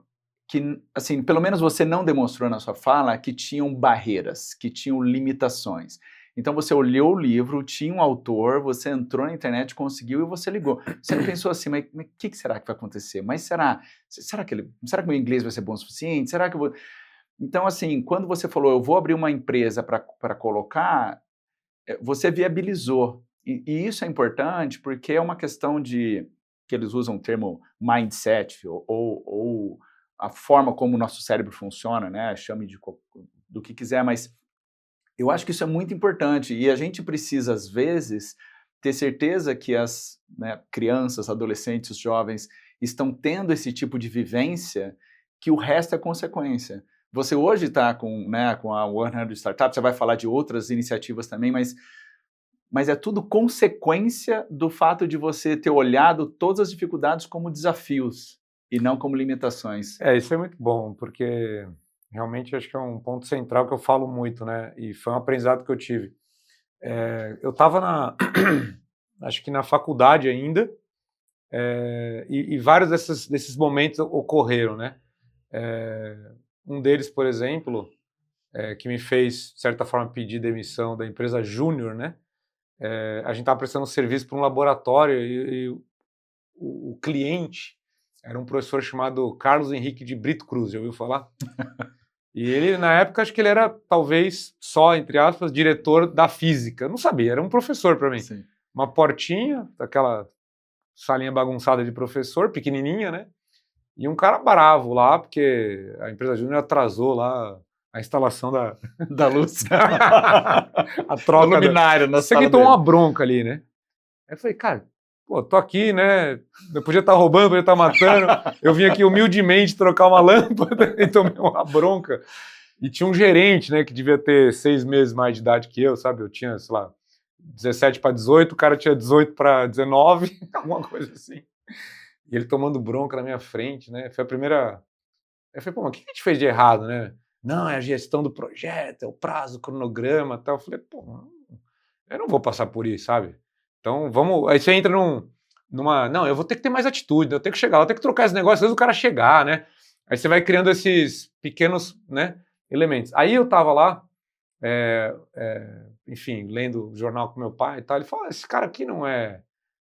que, assim, pelo menos você não demonstrou na sua fala que tinham barreiras, que tinham limitações. Então você olhou o livro, tinha um autor, você entrou na internet, conseguiu e você ligou. Você não pensou assim, mas o que será que vai acontecer? Mas será que meu inglês vai ser bom o suficiente? Será que eu vou... Então, assim, quando você falou, eu vou abrir uma empresa para colocar, você viabilizou. E isso é importante porque é uma questão de, que eles usam o termo mindset, ou a forma como o nosso cérebro funciona, né? Chame do que quiser, mas eu acho que isso é muito importante. E a gente precisa, às vezes, ter certeza que as crianças, adolescentes, os jovens estão tendo esse tipo de vivência, que o resto é consequência. Você hoje está com a 100 Startup, você vai falar de outras iniciativas também, mas é tudo consequência do fato de você ter olhado todas as dificuldades como desafios e não como limitações. Isso é muito bom, porque realmente acho que é um ponto central que eu falo muito, né? E foi um aprendizado que eu tive. Eu estava acho que na faculdade ainda, e vários desses momentos ocorreram, né? Um deles, por exemplo, que me fez, de certa forma, pedir demissão da empresa Júnior, né? A gente estava prestando serviço para um laboratório e o cliente era um professor chamado Carlos Henrique de Brito Cruz, já ouviu falar? E ele, na época, acho que ele era, talvez, só, entre aspas, diretor da física. Eu não sabia, era um professor para mim. Sim. Uma portinha, daquela salinha bagunçada de professor, pequenininha, né? E um cara bravo lá, porque a empresa Júnior atrasou lá a instalação da luz. A troca do luminário. Você que tomou uma bronca ali, né? Aí eu falei, cara, pô, tô aqui, né? Eu podia estar roubando, podia estar matando. Eu vim aqui humildemente trocar uma lâmpada e tomei uma bronca. E tinha um gerente, né, que devia ter 6 meses mais de idade que eu, sabe? Eu tinha, sei lá, 17 para 18, o cara tinha 18 para 19, alguma coisa assim. E ele tomando bronca na minha frente, né? Foi a primeira... Eu falei, pô, mas o que a gente fez de errado, né? Não, é a gestão do projeto, é o prazo, o cronograma e tal. Eu falei, pô, eu não vou passar por isso, sabe? Então, vamos... Aí você entra numa... Não, eu vou ter que ter mais atitude, eu tenho que chegar lá, eu tenho que trocar esse negócio, às vezes o cara chegar, né? Aí você vai criando esses pequenos, né, elementos. Aí eu tava lá, enfim, lendo o jornal com meu pai e tal, ele falou, esse cara aqui não é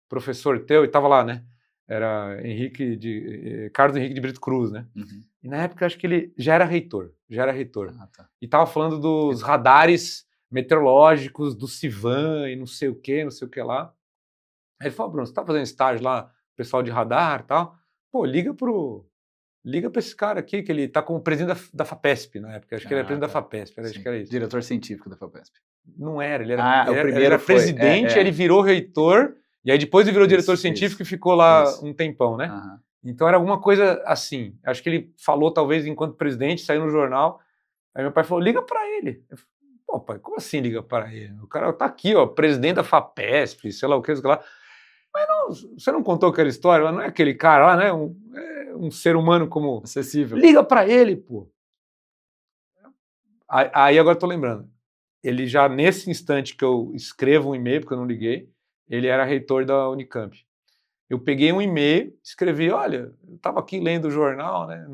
professor teu? E tava lá, né? Era Carlos Henrique de Brito Cruz, né? Uhum. E na época, acho que ele já era reitor. Tá. E tava falando dos radares meteorológicos, do Civan e não sei o que lá. Aí ele falou, Bruno, você tá fazendo estágio lá, pessoal de radar e tal? Pô, liga pra esse cara aqui, que ele tá como presidente da FAPESP na época. Acho que ele era presidente da FAPESP, acho que era isso. Diretor científico da FAPESP. Não era, ele era presidente, ele virou reitor, e aí depois ele virou diretor científico e ficou lá um tempão, né? Uhum. Então era alguma coisa assim. Acho que ele falou, talvez, enquanto presidente, saiu no jornal. Aí meu pai falou, liga pra ele. Eu falei, pô, pai, como assim liga pra ele? O cara tá aqui, ó, presidente da FAPESP, sei lá o que lá. Mas não, você não contou aquela história? Não é aquele cara lá, né? Um ser humano como... acessível. Liga pra ele, pô. Aí agora eu tô lembrando. Ele já, nesse instante que eu escrevo um e-mail, porque eu não liguei, ele era reitor da Unicamp. Eu peguei um e-mail, escrevi, olha, eu estava aqui lendo o jornal, né,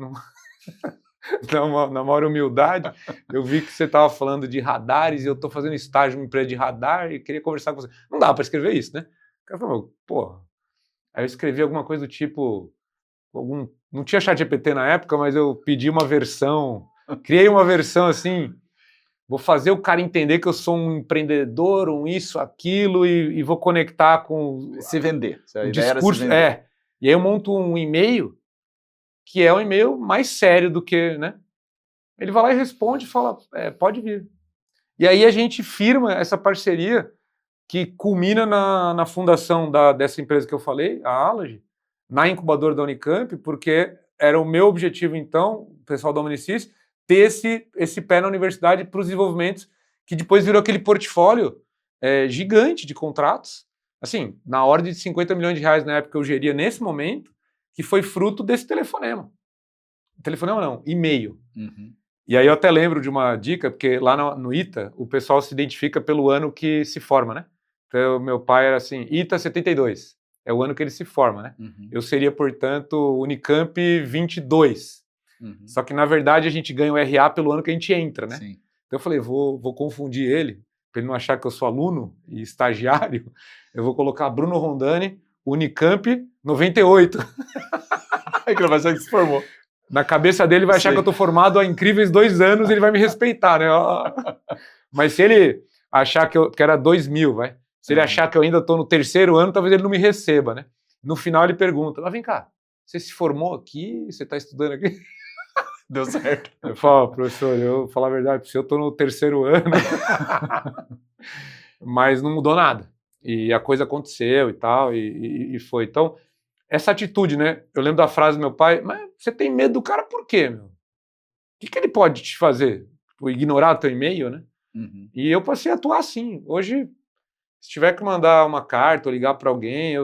na maior humildade, eu vi que você estava falando de radares e eu estou fazendo estágio numa empresa de radar e queria conversar com você. Não dava para escrever isso, né? cara falou, pô, aí eu escrevi alguma coisa do tipo, não tinha ChatGPT na época, mas eu pedi uma versão, criei uma versão assim, vou fazer o cara entender que eu sou um empreendedor, um isso, aquilo, e vou conectar com... Se vender. O discurso, se vender. E aí eu monto um e-mail, que é um e-mail mais sério do que, né? Ele vai lá e responde e fala, pode vir. E aí a gente firma essa parceria que culmina na fundação dessa empresa que eu falei, a Allogy, na incubadora da Unicamp, porque era o meu objetivo, então, o pessoal da Unicis, ter esse pé na universidade para os desenvolvimentos, que depois virou aquele portfólio gigante de contratos, assim, na ordem de 50 milhões de reais na época que eu geria nesse momento, que foi fruto desse telefonema. Telefonema não, e-mail. Uhum. E aí eu até lembro de uma dica, porque lá no ITA, o pessoal se identifica pelo ano que se forma, né? Então, meu pai era assim, ITA 72, é o ano que ele se forma, né? Uhum. Eu seria, portanto, Unicamp 22. Uhum. Só que, na verdade, a gente ganha o RA pelo ano que a gente entra, né? Sim. Então eu falei, vou confundir ele, para ele não achar que eu sou aluno e estagiário, eu vou colocar Bruno Rondani, Unicamp 98. É que ele vai achar que se formou. Na cabeça dele vai achar que eu estou formado há incríveis 2 anos e ele vai me respeitar, né? Mas se ele achar que era 2000, vai. Se ele achar que eu ainda estou no 3º ano, talvez ele não me receba, né? No final ele pergunta, mas vem cá, você se formou aqui? Você está estudando aqui? Deu certo. Eu falo, professor, eu vou falar a verdade, eu estou no 3º ano. Mas não mudou nada. E a coisa aconteceu e tal, e foi. Então, essa atitude, né? Eu lembro da frase do meu pai, mas você tem medo do cara por quê, meu? O que ele pode te fazer? Tipo, ignorar teu e-mail, né? Uhum. E eu passei a atuar assim. Hoje, se tiver que mandar uma carta ou ligar para alguém,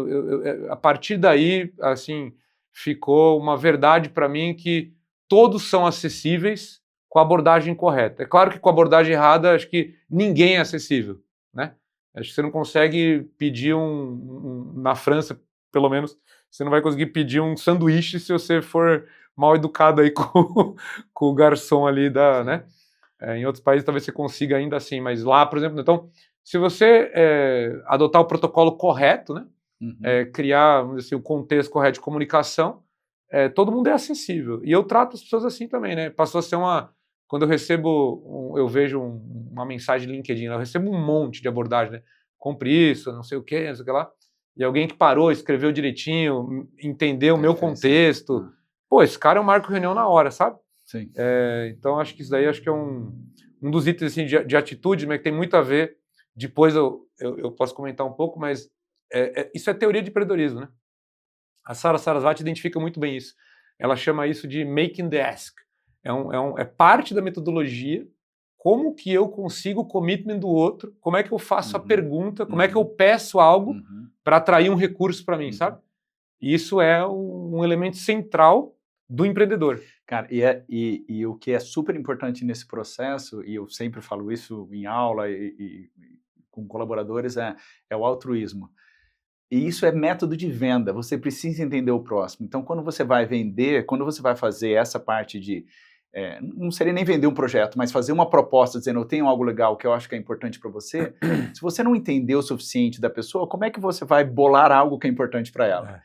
a partir daí, assim, ficou uma verdade para mim que todos são acessíveis com a abordagem correta. É claro que com a abordagem errada, acho que ninguém é acessível, né? Acho que você não consegue pedir na França, pelo menos, você não vai conseguir pedir um sanduíche se você for mal educado aí com o garçom ali né? Em outros países talvez você consiga ainda assim, mas lá, por exemplo, então, se você adotar o protocolo correto, né? Uhum. Criar, vamos dizer assim, o contexto correto de comunicação, todo mundo é acessível. E eu trato as pessoas assim também, né? Passou a ser quando eu recebo, eu vejo uma mensagem de LinkedIn, eu recebo um monte de abordagem, né? Compre isso, não sei o que, não sei o que lá. E alguém que parou, escreveu direitinho, entendeu o meu contexto. Pô, esse cara eu marco reunião na hora, sabe? Sim. Então, acho que isso daí acho que é um dos itens assim, de atitude, mas que tem muito a ver. Depois eu posso comentar um pouco, mas isso é teoria de empreendedorismo, né? A Sara Sarasvati identifica muito bem isso. Ela chama isso de making the ask. É parte da metodologia. Como que eu consigo o commitment do outro? Como é que eu faço a pergunta? Como é que eu peço algo para atrair um recurso para mim, sabe? E isso é um elemento central do empreendedor. Cara, e o que é super importante nesse processo, e eu sempre falo isso em aula e com colaboradores, é o altruísmo. E isso é método de venda, você precisa entender o próximo. Então, quando você vai vender, quando você vai fazer essa parte de... não seria nem vender um projeto, mas fazer uma proposta dizendo eu tenho algo legal que eu acho que é importante para você, se você não entender o suficiente da pessoa, como é que você vai bolar algo que é importante para ela?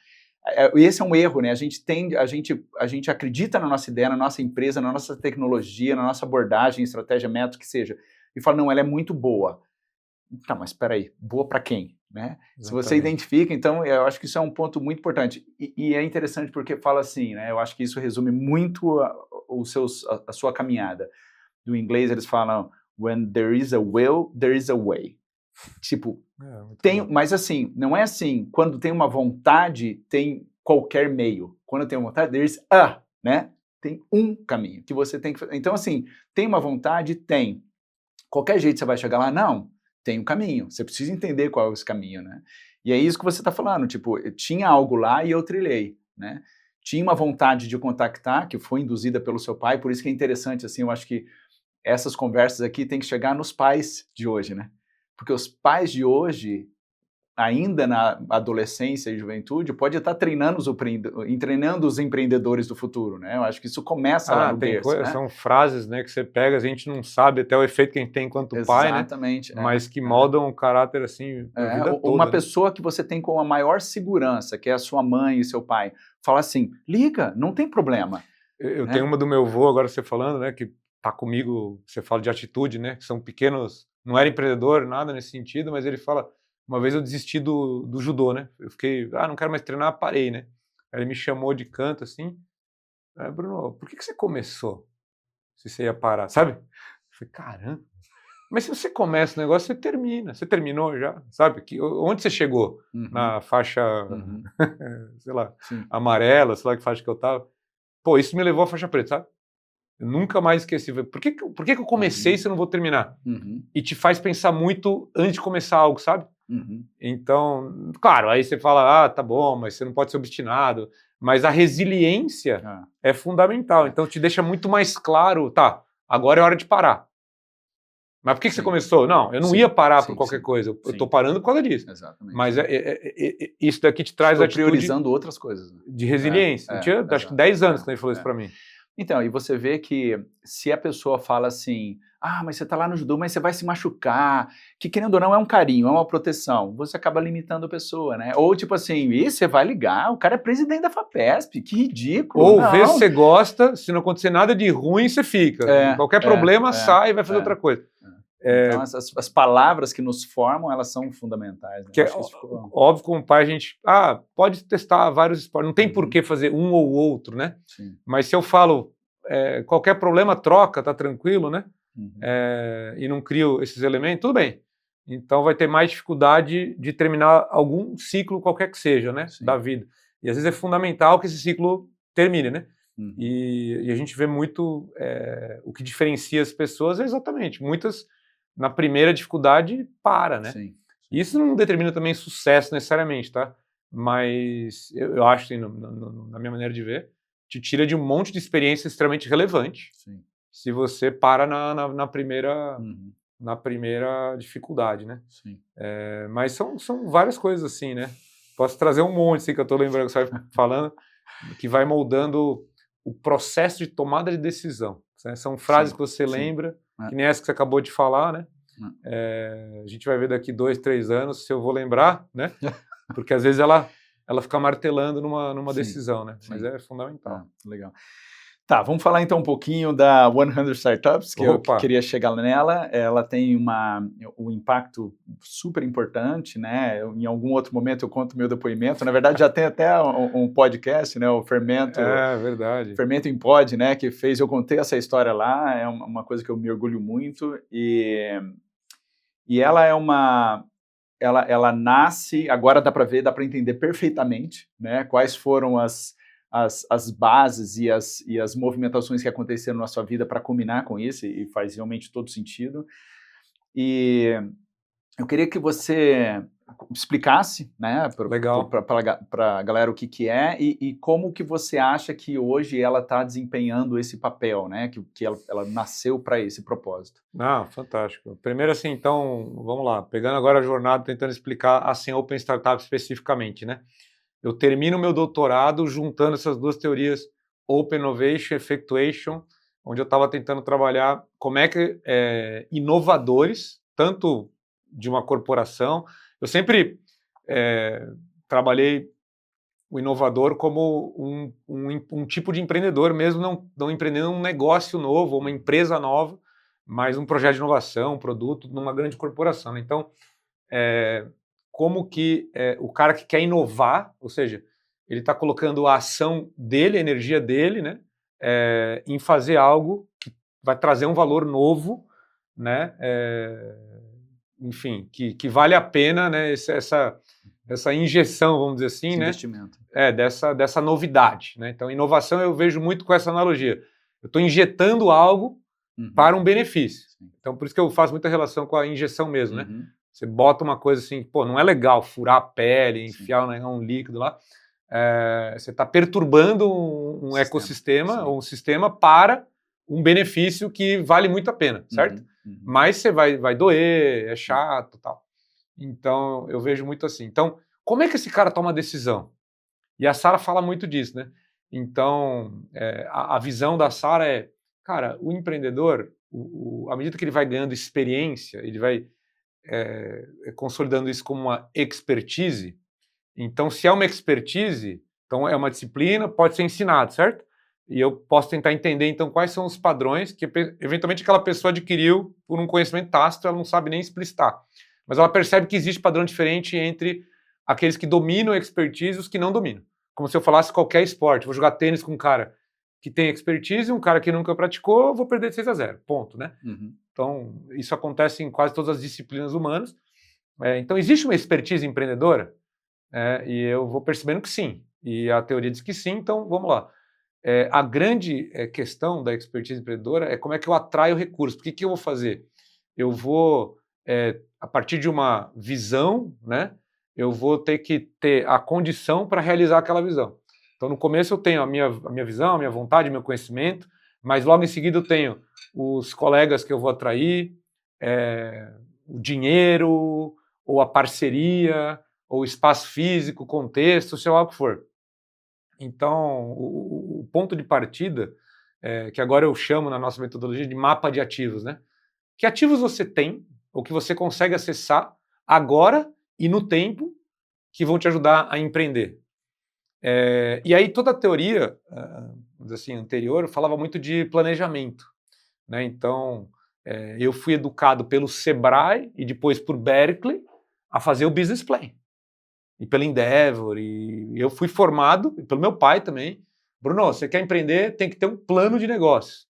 Esse é um erro, né? A gente acredita na nossa ideia, na nossa empresa, na nossa tecnologia, na nossa abordagem, estratégia, método, que seja, e fala, não, ela é muito boa. Tá, mas espera aí, boa para quem? Né? Se você identifica, então, eu acho que isso é um ponto muito importante. E é interessante porque fala assim, né? Eu acho que isso resume muito a sua caminhada. Do inglês eles falam, when there is a will, there is a way. Tipo, mas assim, não é assim, quando tem uma vontade, tem qualquer meio. Quando tem uma vontade, there is a, né? Tem um caminho que você tem que fazer. Então, assim, tem uma vontade? Tem. Qualquer jeito você vai chegar lá? Não. Tem um caminho. Você precisa entender qual é esse caminho, né? E é isso que você está falando. Tipo, tinha algo lá e eu trilhei, né? Tinha uma vontade de contactar, que foi induzida pelo seu pai, por isso que é interessante, assim, eu acho que essas conversas aqui tem que chegar nos pais de hoje, né? Porque os pais de hoje, ainda na adolescência e juventude, pode estar treinando os empreendedores do futuro, né? Eu acho que isso começa lá no berço, né? São frases, né, que você pega, a gente não sabe até o efeito que a gente tem enquanto pai, né? Exatamente. Mas que moldam um caráter, assim, a vida toda. Uma pessoa que você tem com a maior segurança, que é a sua mãe e seu pai, fala assim, liga, não tem problema. Eu tenho uma do meu avô, agora você falando, né, que tá comigo, você fala de atitude, né, que são pequenos, não era empreendedor, nada nesse sentido, mas ele fala, uma vez eu desisti do judô, né, eu fiquei, não quero mais treinar, parei, né, aí ele me chamou de canto, assim, Bruno, por que você começou, se você ia parar, sabe? Eu falei, caramba, mas se você começa o negócio, você termina, você terminou já, sabe? Onde você chegou? Na faixa, sei lá, amarela, sei lá que faixa que eu tava, pô, isso me levou à faixa preta, sabe? Eu nunca mais esqueci. Por que eu comecei se eu não vou terminar? E te faz pensar muito antes de começar algo, sabe? Então, claro, aí você fala, tá bom, mas você não pode ser obstinado. Mas a resiliência é fundamental. Então, te deixa muito mais claro, tá, agora é hora de parar. Mas por que você começou? Não, eu não ia parar por qualquer coisa. Eu estou parando por causa disso. Exatamente. Mas isso daqui te traz a atitude priorizando outras coisas. Né? De resiliência. Eu tinha, acho que 10 anos quando ele falou isso para mim. Então, e você vê que se a pessoa fala assim, mas você está lá no judô, mas você vai se machucar, que querendo ou não é um carinho, é uma proteção, você acaba limitando a pessoa, né? Ou tipo assim, você vai ligar, o cara é presidente da FAPESP, que ridículo. Ou vê se você gosta, se não acontecer nada de ruim, você fica. Qualquer problema, sai e vai fazer outra coisa. Então, as palavras que nos formam, elas são fundamentais. Né? Que óbvio, como pai, a gente pode testar vários esportes, não tem por que fazer um ou outro, né? Sim. Mas se eu falo, qualquer problema, troca, tá tranquilo, né? E não crio esses elementos, tudo bem. Então vai ter mais dificuldade de terminar algum ciclo, qualquer que seja, né? Da vida. E às vezes é fundamental que esse ciclo termine, né? E a gente vê muito o que diferencia as pessoas exatamente. Muitas, na primeira dificuldade, né? Sim. Isso não determina também sucesso necessariamente, tá? Mas eu acho, assim, na minha maneira de ver, te tira de um monte de experiência extremamente relevante. Sim. Se você para na primeira dificuldade, né? Sim. Mas são várias coisas assim, né? Posso trazer um monte, assim, que eu estou lembrando, que você vai falando, que vai moldando o processo de tomada de decisão. Né? São frases que você lembra, que nem essa que você acabou de falar, né? A gente vai ver daqui 2, 3 anos se eu vou lembrar, né? Porque às vezes ela fica martelando numa decisão, né? Mas é fundamental. Legal. Tá, vamos falar então um pouquinho da 100 Startups, que eu queria chegar nela. Ela tem um impacto super importante, né? Em algum outro momento eu conto meu depoimento. Na verdade, já tem até um podcast, né? O Fermento. Verdade. Fermento em Pod, né? Que fez, eu contei essa história lá. É uma coisa que eu me orgulho muito. E ela é ela nasce, agora dá para entender perfeitamente, né? Quais foram as bases e as movimentações que aconteceram na sua vida para combinar com isso, e faz realmente todo sentido. E eu queria que você explicasse, né, para a galera o que é e como que você acha que hoje ela está desempenhando esse papel, né, que ela nasceu para esse propósito. Fantástico. Primeiro, assim, então, vamos lá, pegando agora a jornada, tentando explicar assim a Open Startup especificamente, né? Eu termino meu doutorado juntando essas duas teorias, Open Innovation e Effectuation, onde eu estava tentando trabalhar como é que inovadores, tanto de uma corporação, eu sempre trabalhei o inovador como um tipo de empreendedor, mesmo não empreendendo um negócio novo, uma empresa nova, mas um projeto de inovação, um produto numa grande corporação. Então, como que o cara que quer inovar, ou seja, ele está colocando a ação dele, a energia dele, né, em fazer algo que vai trazer um valor novo, né, enfim, que vale a pena, né, essa injeção, vamos dizer assim, né, investimento. Dessa novidade, né? Então, inovação eu vejo muito com essa analogia. Eu estou injetando algo para um benefício. Então, por isso que eu faço muita relação com a injeção mesmo, né? Você bota uma coisa assim, não é legal furar a pele, enfiar um líquido lá. Você está perturbando um ecossistema ou um sistema para um benefício que vale muito a pena, certo? Mas você vai doer, é chato e tal. Então, eu vejo muito assim. Então, como é que esse cara toma decisão? E a Sara fala muito disso, né? Então, a visão da Sara é, cara, o empreendedor, à medida que ele vai ganhando experiência, ele vai consolidando isso como uma expertise. Então, se é uma expertise, então é uma disciplina, pode ser ensinado, certo? E eu posso tentar entender, então, quais são os padrões que, eventualmente, aquela pessoa adquiriu por um conhecimento tácito, ela não sabe nem explicitar. Mas ela percebe que existe padrão diferente entre aqueles que dominam a expertise e os que não dominam. Como se eu falasse qualquer esporte. Vou jogar tênis com um cara que tem expertise e um cara que nunca praticou, eu vou perder de 6-0. Ponto, né? Uhum. Então, isso acontece em quase todas as disciplinas humanas. Então, existe uma expertise empreendedora? E eu vou percebendo que sim. E a teoria diz que sim, então vamos lá. A grande questão da expertise empreendedora é como é que eu atraio recursos. O que eu vou fazer? Eu vou, a partir de uma visão, né, eu vou ter que ter a condição para realizar aquela visão. Então, no começo eu tenho a minha visão, a minha vontade, meu conhecimento, mas logo em seguida eu tenho os colegas que eu vou atrair, o dinheiro, ou a parceria, ou espaço físico, contexto, sei lá o que for. Então, o ponto de partida, que agora eu chamo na nossa metodologia de mapa de ativos, né? Que ativos você tem, ou que você consegue acessar agora e no tempo, que vão te ajudar a empreender. E aí toda a teoria, assim, anterior falava muito de planejamento, né? Então, eu fui educado pelo Sebrae e depois por Berkeley a fazer o business plan. E pela Endeavor, e eu fui formado, e pelo meu pai também. Bruno, você quer empreender, tem que ter um plano de negócio.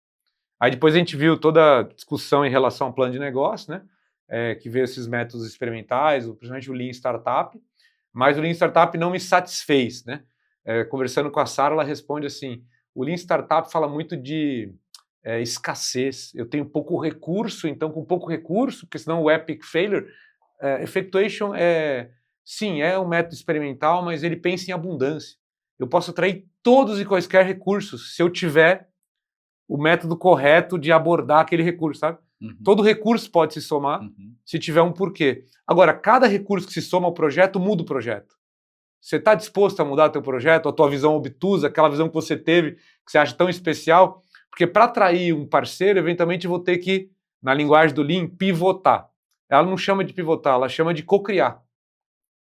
Aí depois a gente viu toda a discussão em relação ao plano de negócio, né? Que veio esses métodos experimentais, principalmente o Lean Startup, mas o Lean Startup não me satisfez, né? Conversando com a Sara, ela responde assim, o Lean Startup fala muito de escassez, eu tenho pouco recurso, então com pouco recurso, porque senão o epic failure, effectuation sim, é um método experimental, mas ele pensa em abundância. Eu posso atrair todos e quaisquer recursos se eu tiver o método correto de abordar aquele recurso, sabe? Uhum. Todo recurso pode se somar se tiver um porquê. Agora, cada recurso que se soma ao projeto muda o projeto. Você está disposto a mudar o teu projeto, a tua visão obtusa, aquela visão que você teve, que você acha tão especial? Porque para atrair um parceiro, eventualmente eu vou ter que, na linguagem do Lean, pivotar. Ela não chama de pivotar, ela chama de co-criar.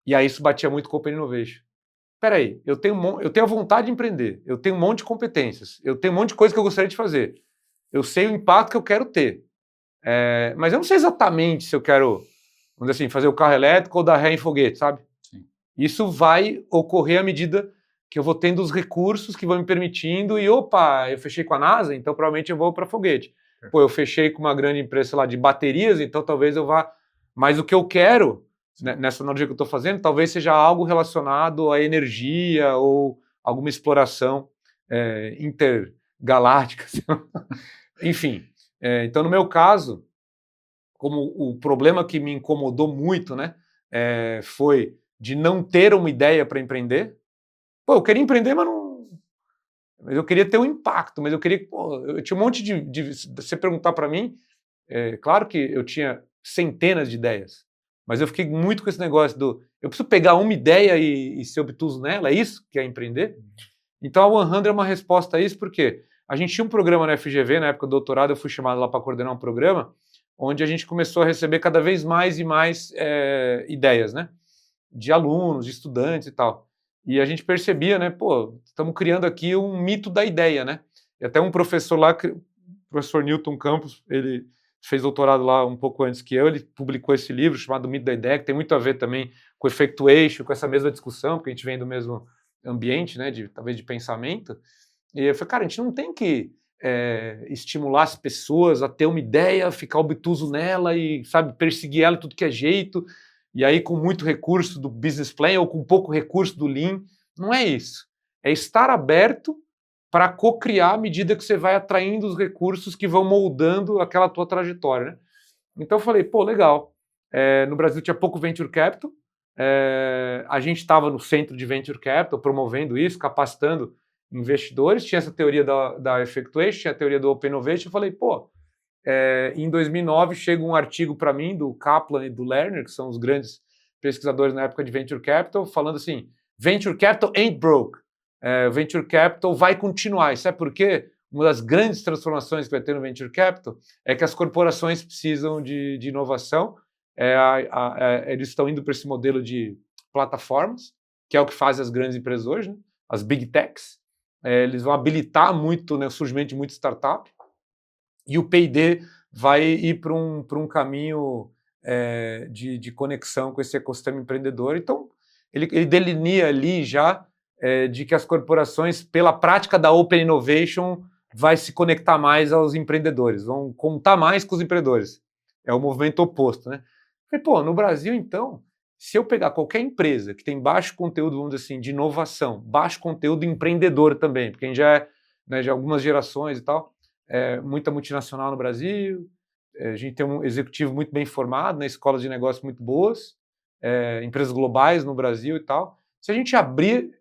E aí isso batia muito com o Open Innovation. Espera aí, eu tenho a vontade de empreender, eu tenho um monte de competências, eu tenho um monte de coisa que eu gostaria de fazer, eu sei o impacto que eu quero ter, mas eu não sei exatamente se eu quero, vamos dizer assim, fazer o carro elétrico ou dar ré em foguete, sabe? Sim. Isso vai ocorrer à medida que eu vou tendo os recursos que vão me permitindo e, opa, eu fechei com a NASA, então provavelmente eu vou para foguete. Pô, eu fechei com uma grande empresa lá de baterias, então talvez eu vá, mas o que eu quero nessa analogia que eu estou fazendo, talvez seja algo relacionado à energia ou alguma exploração intergaláctica. Enfim, então no meu caso, como o problema que me incomodou muito, né, foi de não ter uma ideia para empreender. Pô, eu queria empreender, mas eu queria ter um impacto, mas eu queria... Pô, eu tinha um monte de você perguntar para mim, claro que eu tinha centenas de ideias, mas eu fiquei muito com esse negócio eu preciso pegar uma ideia e ser obtuso nela, é isso que é empreender? Então a 100 é uma resposta a isso, porque a gente tinha um programa na FGV, na época do doutorado, eu fui chamado lá para coordenar um programa, onde a gente começou a receber cada vez mais e mais ideias, né? De alunos, de estudantes e tal. E a gente percebia, né? Pô, estamos criando aqui um mito da ideia, né? E até um professor lá, o professor Newton Campos, ele fez doutorado lá um pouco antes que eu, ele publicou esse livro chamado Mito da Ideia, que tem muito a ver também com o efeito eixo, com essa mesma discussão, porque a gente vem do mesmo ambiente, né, talvez de pensamento. E eu falei, cara, a gente não tem que estimular as pessoas a ter uma ideia, ficar obtuso nela e, sabe, perseguir ela de tudo que é jeito, e aí com muito recurso do business plan ou com pouco recurso do Lean. Não é isso. É estar aberto para co-criar à medida que você vai atraindo os recursos que vão moldando aquela tua trajetória, né? Então eu falei, pô, legal. No Brasil tinha pouco Venture Capital, a gente estava no centro de Venture Capital, promovendo isso, capacitando investidores, tinha essa teoria da Effectuation, tinha a teoria do Open Innovation, eu falei, pô, em 2009 chega um artigo para mim, do Kaplan e do Lerner, que são os grandes pesquisadores na época de Venture Capital, falando assim, Venture Capital ain't broke. Venture Capital vai continuar. Isso é porque uma das grandes transformações que vai ter no Venture Capital é que as corporações precisam de inovação. Eles estão indo para esse modelo de plataformas, que é o que fazem as grandes empresas hoje, né? As Big Techs. Eles vão habilitar muito, né, o surgimento de muita startup. E o P&D vai ir para um caminho de conexão com esse ecossistema empreendedor. Então, ele delinea ali já de que as corporações, pela prática da Open Innovation, vai se conectar mais aos empreendedores, vão contar mais com os empreendedores. É o movimento oposto, né? No Brasil, então, se eu pegar qualquer empresa que tem baixo conteúdo, vamos dizer assim, de inovação, baixo conteúdo empreendedor também, porque a gente já de algumas gerações e tal, muita multinacional no Brasil, a gente tem um executivo muito bem formado, né, escolas de negócios muito boas, empresas globais no Brasil e tal. Se a gente abrir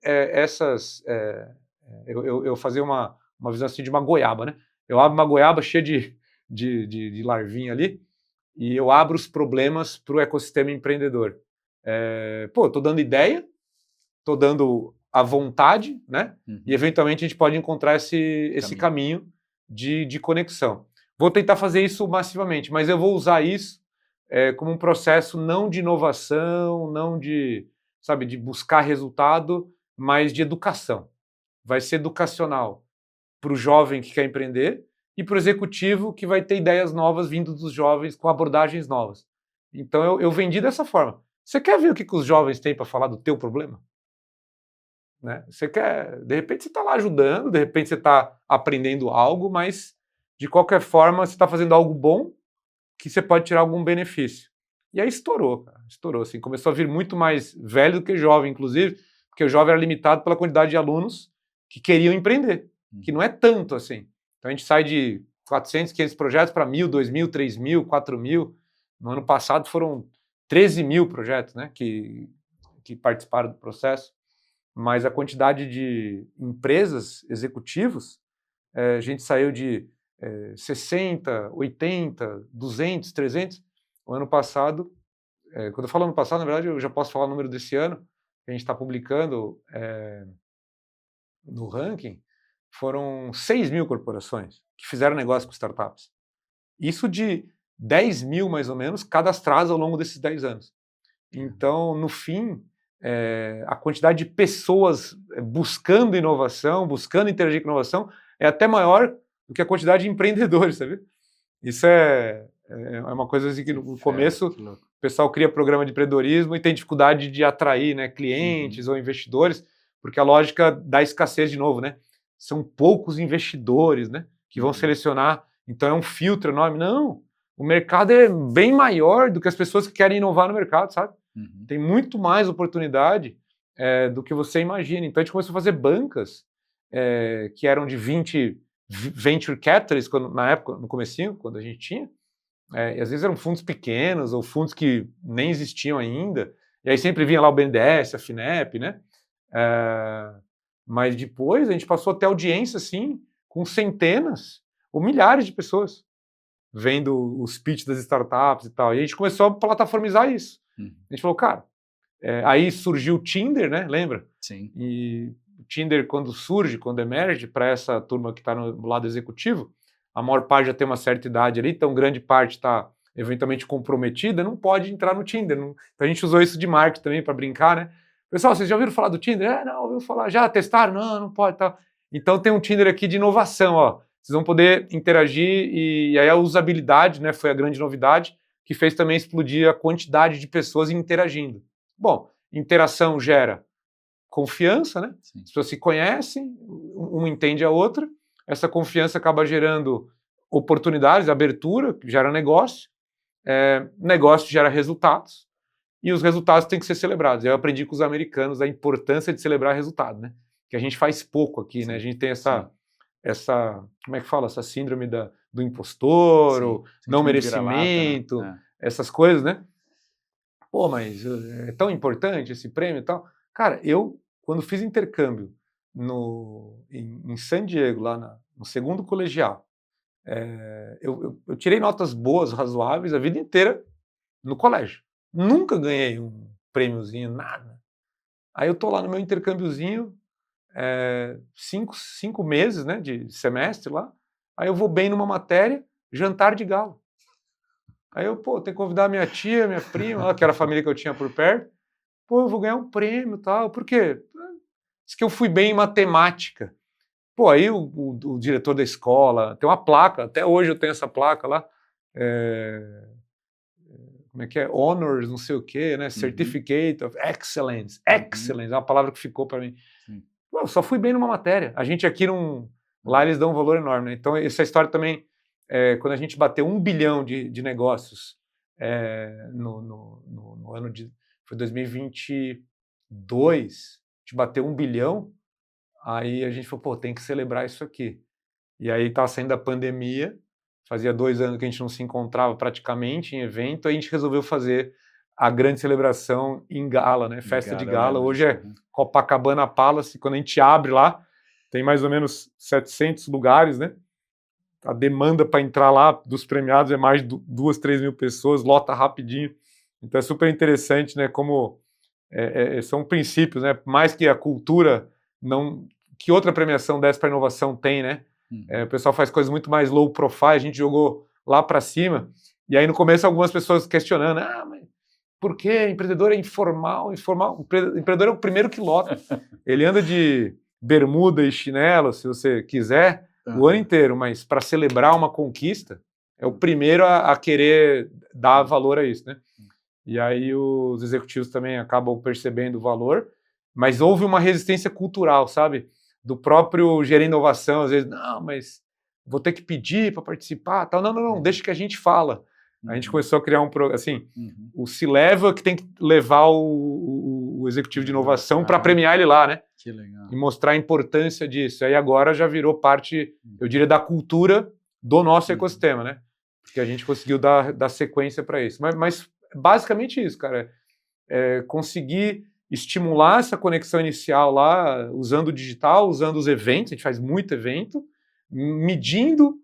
eu fazer uma visão assim de uma goiaba, né? Eu abro uma goiaba cheia de larvinha ali e eu abro os problemas para o ecossistema empreendedor. Estou dando ideia, estou dando a vontade, né? Uhum. E eventualmente a gente pode encontrar esse caminho de conexão. Vou tentar fazer isso massivamente, mas eu vou usar isso como um processo não de inovação, não de buscar resultado, mas de educação. Vai ser educacional para o jovem que quer empreender e para o executivo que vai ter ideias novas vindo dos jovens com abordagens novas. Então eu vendi dessa forma. Você quer ver o que os jovens têm para falar do teu problema? Né? De repente você está lá ajudando, de repente você está aprendendo algo, mas de qualquer forma você está fazendo algo bom que você pode tirar algum benefício. E aí estourou, cara. Estourou, assim, começou a vir muito mais velho do que jovem, inclusive, porque o jovem era limitado pela quantidade de alunos que queriam empreender, que não é tanto assim. Então a gente sai de 400, 500 projetos para 1.000, 2.000, 3.000, 4.000. No ano passado foram 13.000 projetos, né, que participaram do processo, mas a quantidade de empresas, executivos, a gente saiu de 60, 80, 200, 300. O ano passado, quando eu falo ano passado, na verdade eu já posso falar o número desse ano, que a gente está publicando no ranking, foram 6.000 corporações que fizeram negócio com startups. Isso de 10.000, mais ou menos, cadastrados ao longo desses 10 anos. Então, no fim, a quantidade de pessoas buscando inovação, buscando interagir com inovação, é até maior do que a quantidade de empreendedores, sabe? Isso é uma coisa assim que no começo o pessoal cria programa de empreendedorismo e tem dificuldade de atrair, né, clientes ou investidores, porque a lógica da escassez, de novo, né? São poucos investidores, né, que vão selecionar, então é um filtro enorme. Não, o mercado é bem maior do que as pessoas que querem inovar no mercado, sabe? Tem muito mais oportunidade do que você imagina. Então a gente começou a fazer bancas que eram de 20 venture capitalists, na época, no comecinho, quando a gente tinha, e às vezes eram fundos pequenos ou fundos que nem existiam ainda, e aí sempre vinha lá o BNDES, a FINEP, né? Mas depois a gente passou a ter audiência, assim, com centenas ou milhares de pessoas vendo os pitches das startups e tal, e a gente começou a plataformizar isso. A gente falou, cara, aí surgiu o Tinder, né? Lembra? Sim. E o Tinder, quando surge, quando emerge, para essa turma que está no lado executivo, a maior parte já tem uma certa idade ali, então grande parte está eventualmente comprometida, não pode entrar no Tinder. Então a gente usou isso de marketing também para brincar, né? Pessoal, vocês já ouviram falar do Tinder? Não, ouviu falar. Já testaram? Não pode. Tá. Então tem um Tinder aqui de inovação, ó. Vocês vão poder interagir e aí a usabilidade, né, foi a grande novidade, que fez também explodir a quantidade de pessoas interagindo. Bom, interação gera confiança, né? Sim. As pessoas se conhecem, uma entende a outra, essa confiança acaba gerando oportunidades, abertura, que gera negócio, negócio gera resultados, e os resultados têm que ser celebrados. Eu aprendi com os americanos a importância de celebrar resultado, né? Que a gente faz pouco aqui, né? A gente tem essa como é que fala? Essa síndrome do impostor, ou não merecimento, né? Essas coisas, né? Pô, mas é tão importante esse prêmio e tal. Cara, eu, quando fiz intercâmbio em San Diego, lá no segundo colegial, eu tirei notas boas, razoáveis, a vida inteira no colégio. Nunca ganhei prêmiozinho, nada. Aí eu tô lá no meu intercâmbiozinho, 5 meses, né, de semestre lá, aí eu vou bem numa matéria, jantar de gala. Aí eu, tenho que convidar minha tia, minha prima, que era a família que eu tinha por perto, eu vou ganhar um prêmio e tal, por quê? Diz que eu fui bem em matemática. Aí o diretor da escola, tem uma placa, até hoje eu tenho essa placa lá, como é que é? Honors, não sei o quê, né? Certificate of Excellence. Excellence é uma palavra que ficou para mim. Eu só fui bem numa matéria. A gente aqui lá eles dão um valor enorme, né? Então essa história também, quando a gente bateu 1 bilhão de negócios no ano foi 2022, a gente bateu 1 bilhão, aí a gente falou, tem que celebrar isso aqui. E aí estava saindo a pandemia, fazia 2 anos que a gente não se encontrava praticamente em evento, aí a gente resolveu fazer a grande celebração em gala, né? Festa de gala. Hoje é Copacabana Palace, quando a gente abre lá, tem mais ou menos 700 lugares, né? A demanda para entrar lá dos premiados é mais de 2, 3 mil pessoas, lota rapidinho. Então é super interessante, né? Como são princípios, né? Mais que a cultura, que outra premiação dessa para inovação tem, né? O pessoal faz coisas muito mais low profile, a gente jogou lá para cima, e aí no começo algumas pessoas questionando, mas por que empreendedor é informal? O empreendedor é o primeiro que lota. Ele anda de bermuda e chinelo, se você quiser, o ano inteiro, mas para celebrar uma conquista, é o primeiro a querer dar valor a isso, né? E aí os executivos também acabam percebendo o valor, mas houve uma resistência cultural, sabe? Do próprio gerente de inovação, às vezes, não, mas vou ter que pedir para participar, tal. Não, deixa que a gente fala. A gente começou a criar um programa, assim, o C-Level que tem que levar o executivo de inovação para premiar ele lá, né? Que legal. E mostrar a importância disso. Aí agora já virou parte, eu diria, da cultura do nosso ecossistema, né? Porque a gente conseguiu dar sequência para isso. Mas basicamente isso, cara, conseguir estimular essa conexão inicial lá, usando o digital, usando os eventos, a gente faz muito evento, medindo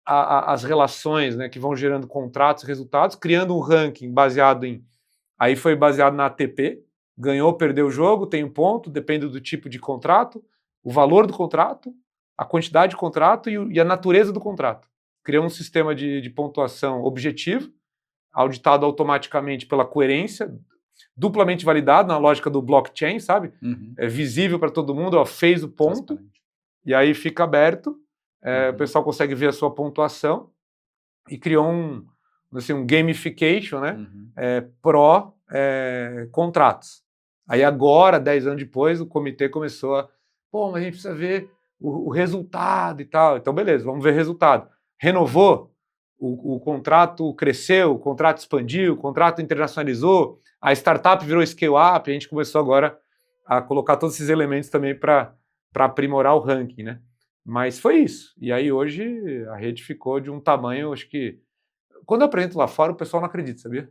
as relações, né, que vão gerando contratos, resultados, criando um ranking baseado aí foi baseado na ATP, ganhou, perdeu o jogo, tem um ponto, depende do tipo de contrato, o valor do contrato, a quantidade de contrato e a natureza do contrato. Criou um sistema de pontuação objetivo, auditado automaticamente pela coerência, duplamente validado na lógica do blockchain, sabe? É visível para todo mundo, fez o ponto, e aí fica aberto, o pessoal consegue ver a sua pontuação e criou um gamification, né? Contratos. Aí agora, 10 anos depois, o comitê começou mas a gente precisa ver o resultado e tal. Então, beleza, vamos ver o resultado. Renovou? O contrato cresceu, o contrato expandiu, o contrato internacionalizou, a startup virou scale-up, a gente começou agora a colocar todos esses elementos também para aprimorar o ranking, né? Mas foi isso. E aí hoje a rede ficou de um tamanho, acho que... Quando eu apresento lá fora, o pessoal não acredita, sabia?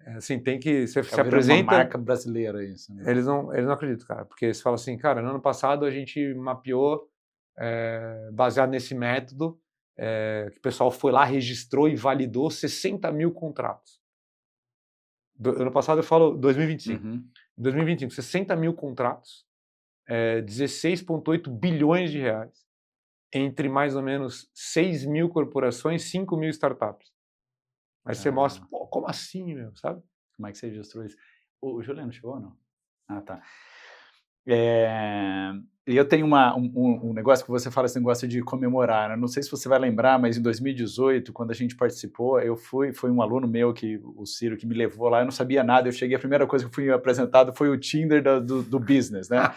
Assim, tem que... Você se apresenta... uma marca brasileira isso. Né? Eles não acreditam, cara. Porque você fala assim, cara, no ano passado a gente mapeou, baseado nesse método, que o pessoal foi lá, registrou e validou 60 mil contratos. Ano passado eu falo 2025. Em 2025, 60 mil contratos, 16,8 bilhões de reais, entre mais ou menos 6 mil corporações, 5 mil startups. Aí você mostra, como assim, meu, sabe? Como é que você registrou isso? O Juliano chegou ou não? Ah, tá. E eu tenho um negócio que você fala, esse negócio de comemorar, né? Não sei se você vai lembrar, mas em 2018, quando a gente participou, foi um aluno meu, o Ciro, que me levou lá, eu não sabia nada, eu cheguei, a primeira coisa que fui apresentado foi o Tinder do business, né?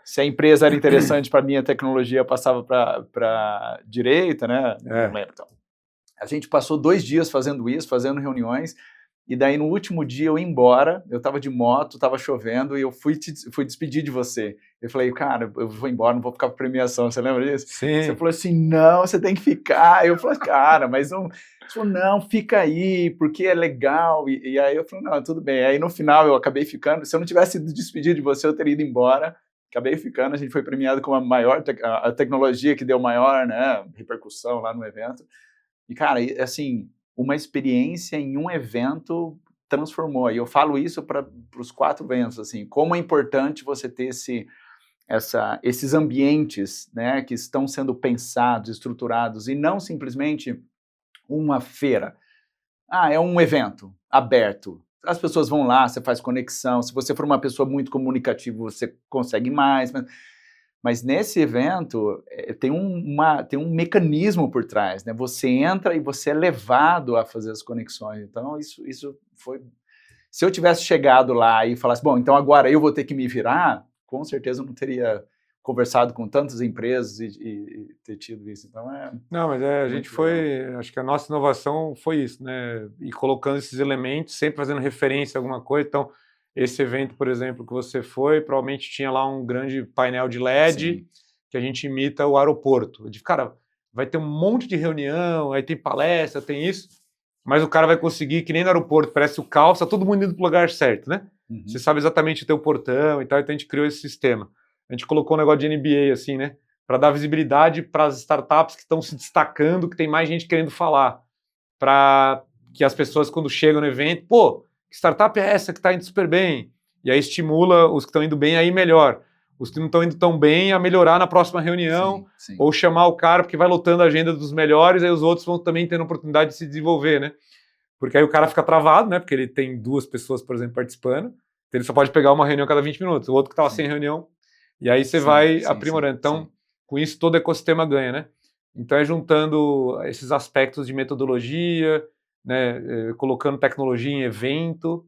Se a empresa era interessante para mim, a tecnologia passava para direita, né? Não lembro, então. A gente passou 2 dias fazendo isso, fazendo reuniões, e daí no último dia eu ia embora, eu estava de moto, estava chovendo, e eu fui despedir de você. Eu falei, cara, eu vou embora, não vou ficar para premiação, você lembra disso? Sim. Você falou assim, não, você tem que ficar. Eu falei, cara, mas não... Você falou, não, fica aí, porque é legal. E aí eu falei, não, tudo bem. Aí no final eu acabei ficando, se eu não tivesse ido despedir de você, eu teria ido embora. Acabei ficando, a gente foi premiado com a tecnologia que deu maior, né, repercussão lá no evento. E, cara, assim, uma experiência em um evento transformou. E eu falo isso para os 4 ventos, assim, como é importante você ter esses ambientes, né, que estão sendo pensados, estruturados, e não simplesmente uma feira. É um evento aberto. As pessoas vão lá, você faz conexão. Se você for uma pessoa muito comunicativa, você consegue mais. Mas nesse evento tem um mecanismo por trás, né? Você entra e você é levado a fazer as conexões. Então, isso foi... Se eu tivesse chegado lá e falasse, bom, então agora eu vou ter que me virar, com certeza eu não teria conversado com tantas empresas e ter tido isso. Então, Não, mas a gente foi... Acho que a nossa inovação foi isso, né? E colocando esses elementos, sempre fazendo referência a alguma coisa. Então, esse evento, por exemplo, que você foi, provavelmente tinha lá um grande painel de LED, sim, que a gente imita o aeroporto. Eu disse, cara, vai ter um monte de reunião, aí tem palestra, tem isso, mas o cara vai conseguir, que nem no aeroporto, parece o caos, tá todo mundo indo pro lugar certo, né? Uhum. Você sabe exatamente o teu portão e tal, então a gente criou esse sistema. A gente colocou um negócio de NBA, assim, né? Para dar visibilidade para as startups que estão se destacando, que tem mais gente querendo falar. Para que as pessoas, quando chegam no evento, pô, que startup é essa que está indo super bem? E aí estimula os que estão indo bem a ir melhor. Os que não estão indo tão bem a melhorar na próxima reunião, sim. Ou chamar o cara, porque vai lotando a agenda dos melhores, aí os outros vão também tendo oportunidade de se desenvolver, né? Porque aí o cara fica travado, né? Porque ele tem 2 pessoas, por exemplo, participando, então ele só pode pegar uma reunião a cada 20 minutos. O outro que estava sem reunião, e aí você vai aprimorando. Então, com isso, todo o ecossistema ganha, né? Então, é juntando esses aspectos de metodologia, né, colocando tecnologia em evento,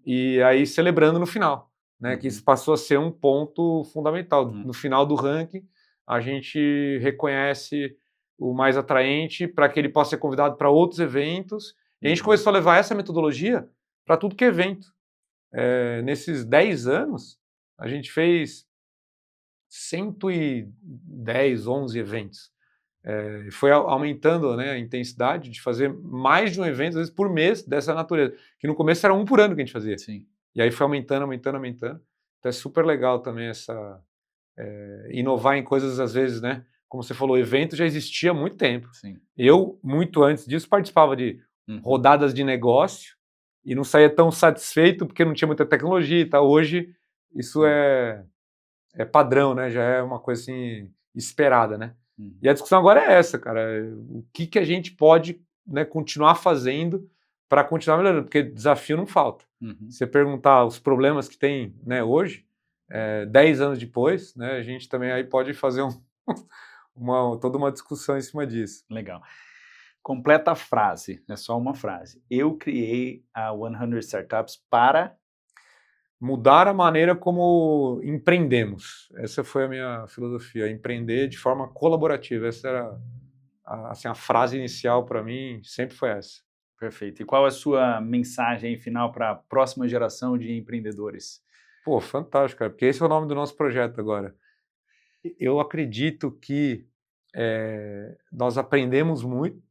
e aí celebrando no final, né? Que isso passou a ser um ponto fundamental. No final do ranking, a gente reconhece o mais atraente para que ele possa ser convidado para outros eventos, e a gente começou a levar essa metodologia para tudo que é evento. Nesses 10 anos, a gente fez 110, 11 eventos. Foi aumentando, né, a intensidade de fazer mais de um evento, às vezes por mês, dessa natureza. Que no começo era um por ano que a gente fazia. Sim. E aí foi aumentando. Então é super legal também inovar em coisas, às vezes, né? Como você falou, o evento já existia há muito tempo. Sim. Eu, muito antes disso, participava de rodadas de negócio e não saía tão satisfeito porque não tinha muita tecnologia e tal. Hoje, isso é padrão, né? Já é uma coisa assim esperada, né? E a discussão agora é essa, cara. O que a gente pode, né, continuar fazendo para continuar melhorando? Porque desafio não falta. Você perguntar os problemas que tem, né, hoje, 10 anos depois, né, a gente também aí pode fazer toda uma discussão em cima disso. Legal. Completa a frase, é só uma frase. Eu criei a 100 Startups para... mudar a maneira como empreendemos. Essa foi a minha filosofia, empreender de forma colaborativa. Essa era a frase inicial para mim, sempre foi essa. Perfeito. E qual é a sua mensagem final para a próxima geração de empreendedores? Pô, fantástico, cara, porque esse é o nome do nosso projeto agora. Eu acredito que nós aprendemos muito,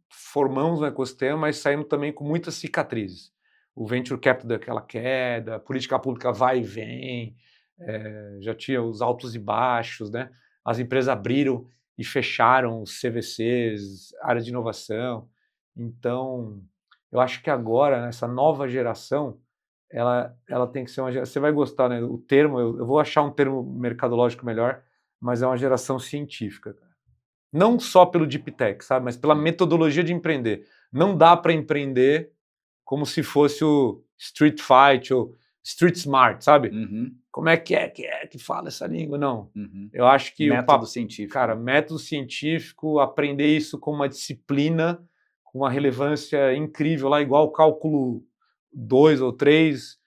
formamos um ecossistema, mas saímos também com muitas cicatrizes. O venture capital daquela queda, a política pública vai e vem, já tinha os altos e baixos, né? As empresas abriram e fecharam os CVCs, áreas de inovação. Então, eu acho que agora, nessa nova geração, ela tem que ser uma geração... Você vai gostar, né? O termo, eu vou achar um termo mercadológico melhor, mas é uma geração científica. Não só pelo Deep Tech, sabe? Mas pela metodologia de empreender. Não dá para empreender como se fosse o Street Fight ou Street Smart, sabe? Como é que fala essa língua? Não. Eu acho que método científico. Cara, método científico, aprender isso com uma disciplina, com uma relevância incrível, lá igual o cálculo 2 ou 3,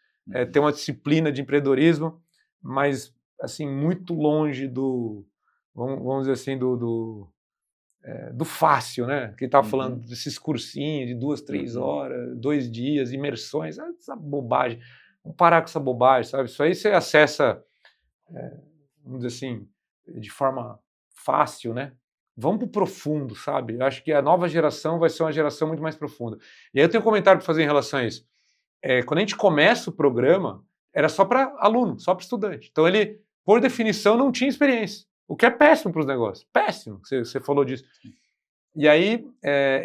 ter uma disciplina de empreendedorismo, mas assim, muito longe do, vamos dizer assim, do fácil, né? Que estava falando desses cursinhos de 2, 3 horas, 2 dias, imersões, essa bobagem. Vamos parar com essa bobagem, sabe? Isso aí você acessa, vamos dizer assim, de forma fácil, né? Vamos para o profundo, sabe? Eu acho que a nova geração vai ser uma geração muito mais profunda. E aí eu tenho um comentário para fazer em relação a isso. Quando a gente começa o programa, era só para aluno, só para estudante. Então ele, por definição, não tinha experiência. O que é péssimo para os negócios. Péssimo, você falou disso. E aí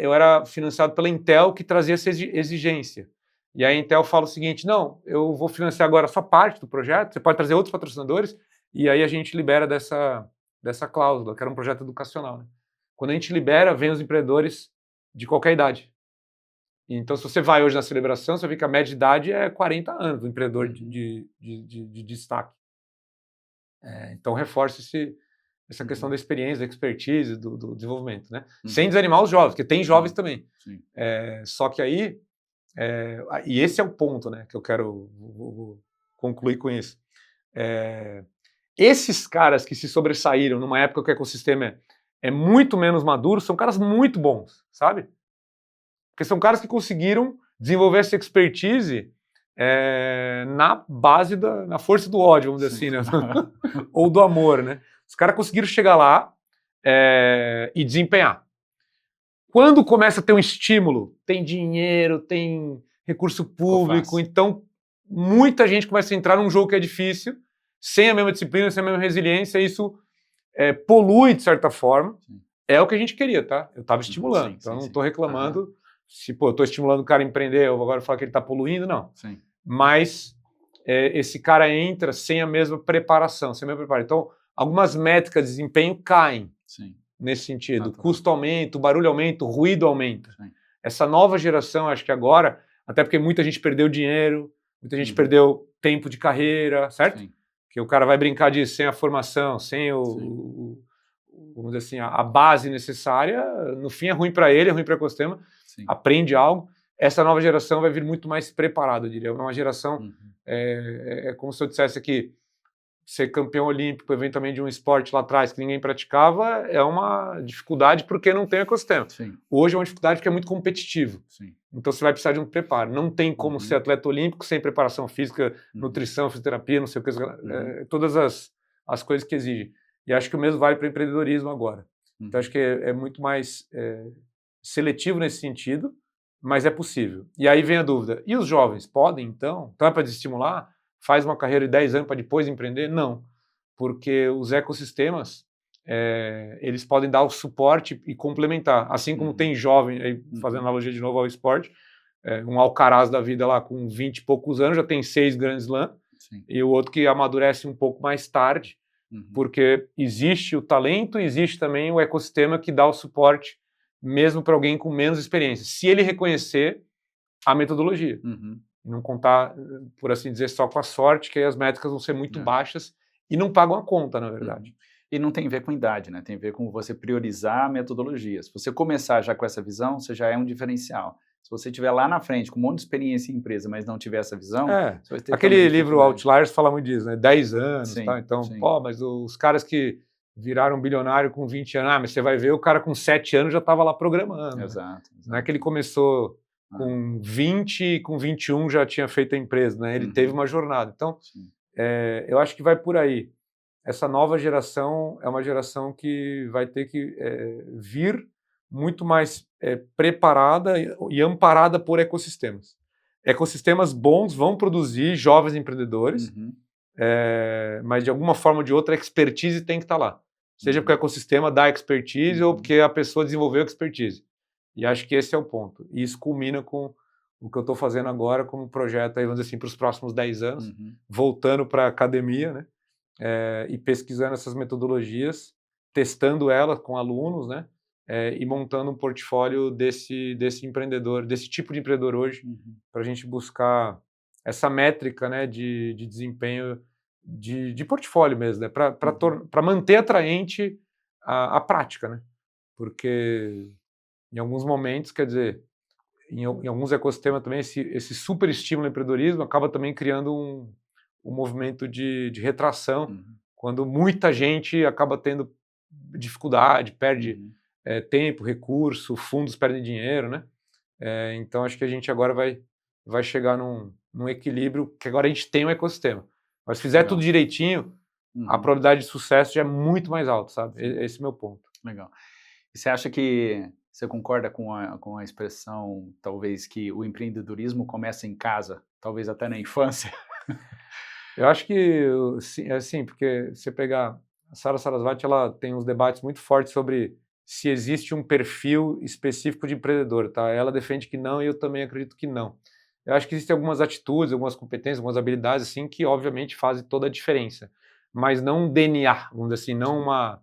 eu era financiado pela Intel, que trazia essa exigência. E aí a Intel fala o seguinte, não, eu vou financiar agora só parte do projeto, você pode trazer outros patrocinadores, e aí a gente libera dessa cláusula, que era um projeto educacional. Né? Quando a gente libera, vem os empreendedores de qualquer idade. Então, se você vai hoje na celebração, você vê que a média de idade é 40 anos do empreendedor de destaque. Então, reforça essa questão da experiência, da expertise, do desenvolvimento. Né? Sem desanimar os jovens, porque tem jovens também. Só que aí, e esse é o ponto, né, que eu quero vou concluir com isso. Esses caras que se sobressaíram numa época que o ecossistema é muito menos maduro, são caras muito bons, sabe? Porque são caras que conseguiram desenvolver essa expertise na base na força do ódio, vamos dizer assim, né? Ou do amor, né? Os caras conseguiram chegar lá e desempenhar. Quando começa a ter um estímulo, tem dinheiro, tem recurso público, então muita gente começa a entrar num jogo que é difícil, sem a mesma disciplina, sem a mesma resiliência, isso polui de certa forma. É o que a gente queria, tá? Eu estava estimulando, então não estou reclamando. Se, eu estou estimulando o cara a empreender, eu vou agora falar que ele está poluindo, não. Mas esse cara entra sem a mesma preparação, sem a mesma preparação. Então, algumas métricas de desempenho caem nesse sentido. Custo aumenta, barulho aumenta, ruído aumenta. Essa nova geração, acho que agora, até porque muita gente perdeu dinheiro, muita gente perdeu tempo de carreira, certo? Que o cara vai brincar disso sem a formação, sem vamos dizer assim, a base necessária, no fim é ruim para ele, é ruim para o ecossistema, aprende algo. Essa nova geração vai vir muito mais preparada, eu diria. Uma geração, é como se eu dissesse aqui, ser campeão olímpico, eventualmente de um esporte lá atrás que ninguém praticava, é uma dificuldade porque não tem ecossistema. Hoje é uma dificuldade porque é muito competitivo. Então você vai precisar de um preparo. Não tem como ser atleta olímpico sem preparação física, nutrição, fisioterapia, não sei o que, todas as coisas que exigem. E acho que o mesmo vale para o empreendedorismo agora. Então acho que é muito mais seletivo nesse sentido, mas é possível. E aí vem a dúvida, e os jovens podem então? Então é para desestimular? Faz uma carreira de 10 anos para depois empreender? Não, porque os ecossistemas, eles podem dar o suporte e complementar. Assim como tem jovem, aí, fazendo analogia de novo ao esporte, um Alcaraz da vida lá com 20 e poucos anos, já tem 6 Grand Slam, e o outro que amadurece um pouco mais tarde, porque existe o talento, existe também o ecossistema que dá o suporte mesmo para alguém com menos experiência, se ele reconhecer a metodologia. Não contar, por assim dizer, só com a sorte, que aí as métricas vão ser muito baixas e não pagam a conta, na verdade. E não tem a ver com idade, né? Tem a ver com você priorizar a metodologia. Se você começar já com essa visão, você já é um diferencial. Se você estiver lá na frente com um monte de experiência em empresa, mas não tiver essa visão... Você vai ter aquele livro Outliers fala muito disso, né? 10 anos, tá? Então, mas os caras que viraram bilionário com 20 anos, mas você vai ver, o cara com 7 anos já estava lá programando. Exato. Não é que ele começou com 20 e com 21 já tinha feito a empresa, né? Ele teve uma jornada. Então, eu acho que vai por aí. Essa nova geração é uma geração que vai ter que vir muito mais preparada e amparada por ecossistemas. Ecossistemas bons vão produzir jovens empreendedores, mas de alguma forma ou de outra a expertise tem que estar lá. Seja porque o ecossistema dá expertise ou porque a pessoa desenvolveu expertise. E acho que esse é o ponto. E isso culmina com o que eu estou fazendo agora como projeto, aí, vamos dizer assim, para os próximos 10 anos, voltando para a academia, né? E pesquisando essas metodologias, testando elas com alunos, né? E montando um portfólio desse empreendedor, desse tipo de empreendedor hoje, para a gente buscar essa métrica, né, de desempenho de portfólio mesmo, né? Para manter atraente a prática, né? Porque em alguns momentos, quer dizer, em alguns ecossistemas também, esse super estímulo ao empreendedorismo acaba também criando um movimento de retração, quando muita gente acaba tendo dificuldade, perde tempo, recurso, fundos perdem dinheiro, né? Então acho que a gente agora vai chegar num equilíbrio, que agora a gente tem um ecossistema. Mas se fizer tudo direitinho, a probabilidade de sucesso já é muito mais alta, sabe? Esse é o meu ponto. Legal. E você acha que você concorda com a expressão, talvez, que o empreendedorismo começa em casa, talvez até na infância? Eu acho que, assim, porque você pegar a Sara Sarasvati, ela tem uns debates muito fortes sobre se existe um perfil específico de empreendedor, tá? Ela defende que não e eu também acredito que não. Eu acho que existem algumas atitudes, algumas competências, algumas habilidades assim que obviamente fazem toda a diferença, mas não um DNA, vamos dizer assim, não uma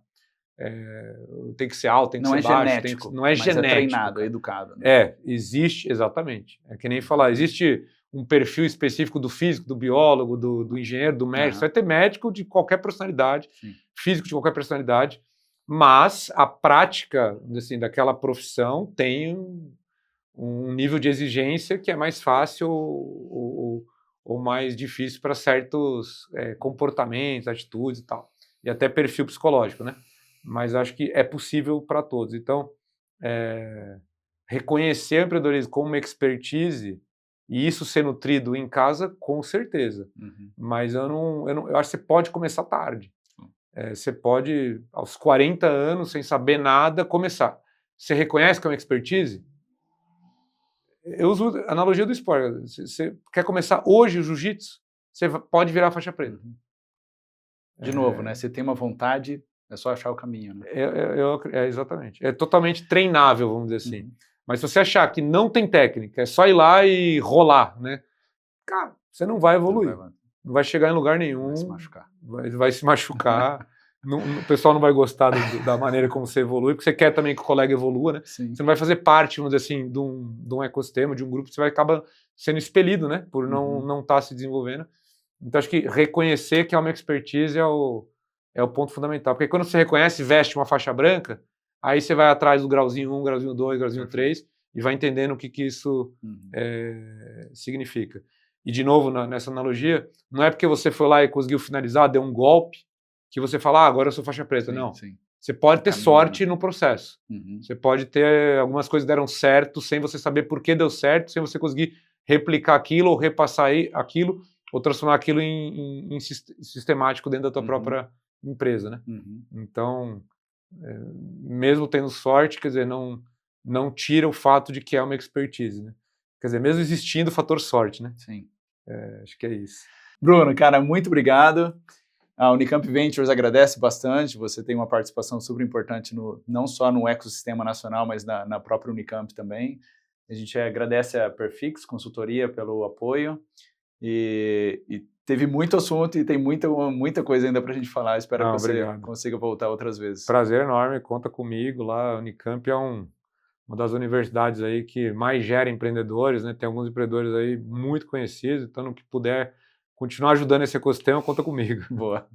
tem que ser alto, tem que ser baixo, genético, não é genético, é treinado, é educado. Né? Existe, exatamente. É que nem falar, existe um perfil específico do físico, do biólogo, do engenheiro, do médico. Você vai ter médico de qualquer personalidade, físico de qualquer personalidade, mas a prática assim, daquela profissão tem um nível de exigência que é mais fácil ou mais difícil para certos comportamentos, atitudes e tal. E até perfil psicológico, né? Mas acho que é possível para todos. Então, reconhecer o empreendedorismo como uma expertise e isso ser nutrido em casa, com certeza. Mas eu acho que você pode começar tarde. Você pode, aos 40 anos, sem saber nada, começar. Você reconhece que é uma expertise? Eu uso a analogia do esporte. Você quer começar hoje o jiu-jitsu? Você pode virar faixa preta. De novo, né? Você tem uma vontade, é só achar o caminho. Né? Exatamente. É totalmente treinável, vamos dizer assim. Mas se você achar que não tem técnica, é só ir lá e rolar, né? Cara, você não vai evoluir. Não vai chegar em lugar nenhum. Vai se machucar. Vai se machucar. O pessoal não vai gostar da maneira como você evolui, porque você quer também que o colega evolua, né? Sim. Você não vai fazer parte, vamos dizer assim, de um ecossistema, de um grupo, você vai acabar sendo expelido, né? Por não estar se desenvolvendo. Então, acho que reconhecer que é uma expertise é o ponto fundamental. Porque quando você reconhece, veste uma faixa branca, aí você vai atrás do grauzinho 1, grauzinho 2, grauzinho 3 e vai entendendo o que isso significa. E, de novo, nessa analogia, não é porque você foi lá e conseguiu finalizar, deu um golpe, que você fala, agora eu sou faixa preta. Não. Você pode ter sorte no processo. Você pode ter algumas coisas que deram certo sem você saber por que deu certo, sem você conseguir replicar aquilo ou repassar aquilo ou transformar aquilo em sistemático dentro da tua própria empresa, né? Então, mesmo tendo sorte, quer dizer, não tira o fato de que é uma expertise, né? Quer dizer, mesmo existindo o fator sorte, né? Sim. Acho que é isso. Bruno, cara, muito obrigado. A Unicamp Ventures agradece bastante, você tem uma participação super importante não só no ecossistema nacional, mas na própria Unicamp também. A gente agradece a Perfix Consultoria pelo apoio e teve muito assunto e tem muita coisa ainda para a gente falar. Espero que você consiga voltar outras vezes. Prazer enorme, conta comigo lá. A Unicamp é uma das universidades aí que mais gera empreendedores, né? Tem alguns empreendedores aí muito conhecidos, então no que puder continuar ajudando esse ecossistema, conta comigo. Boa.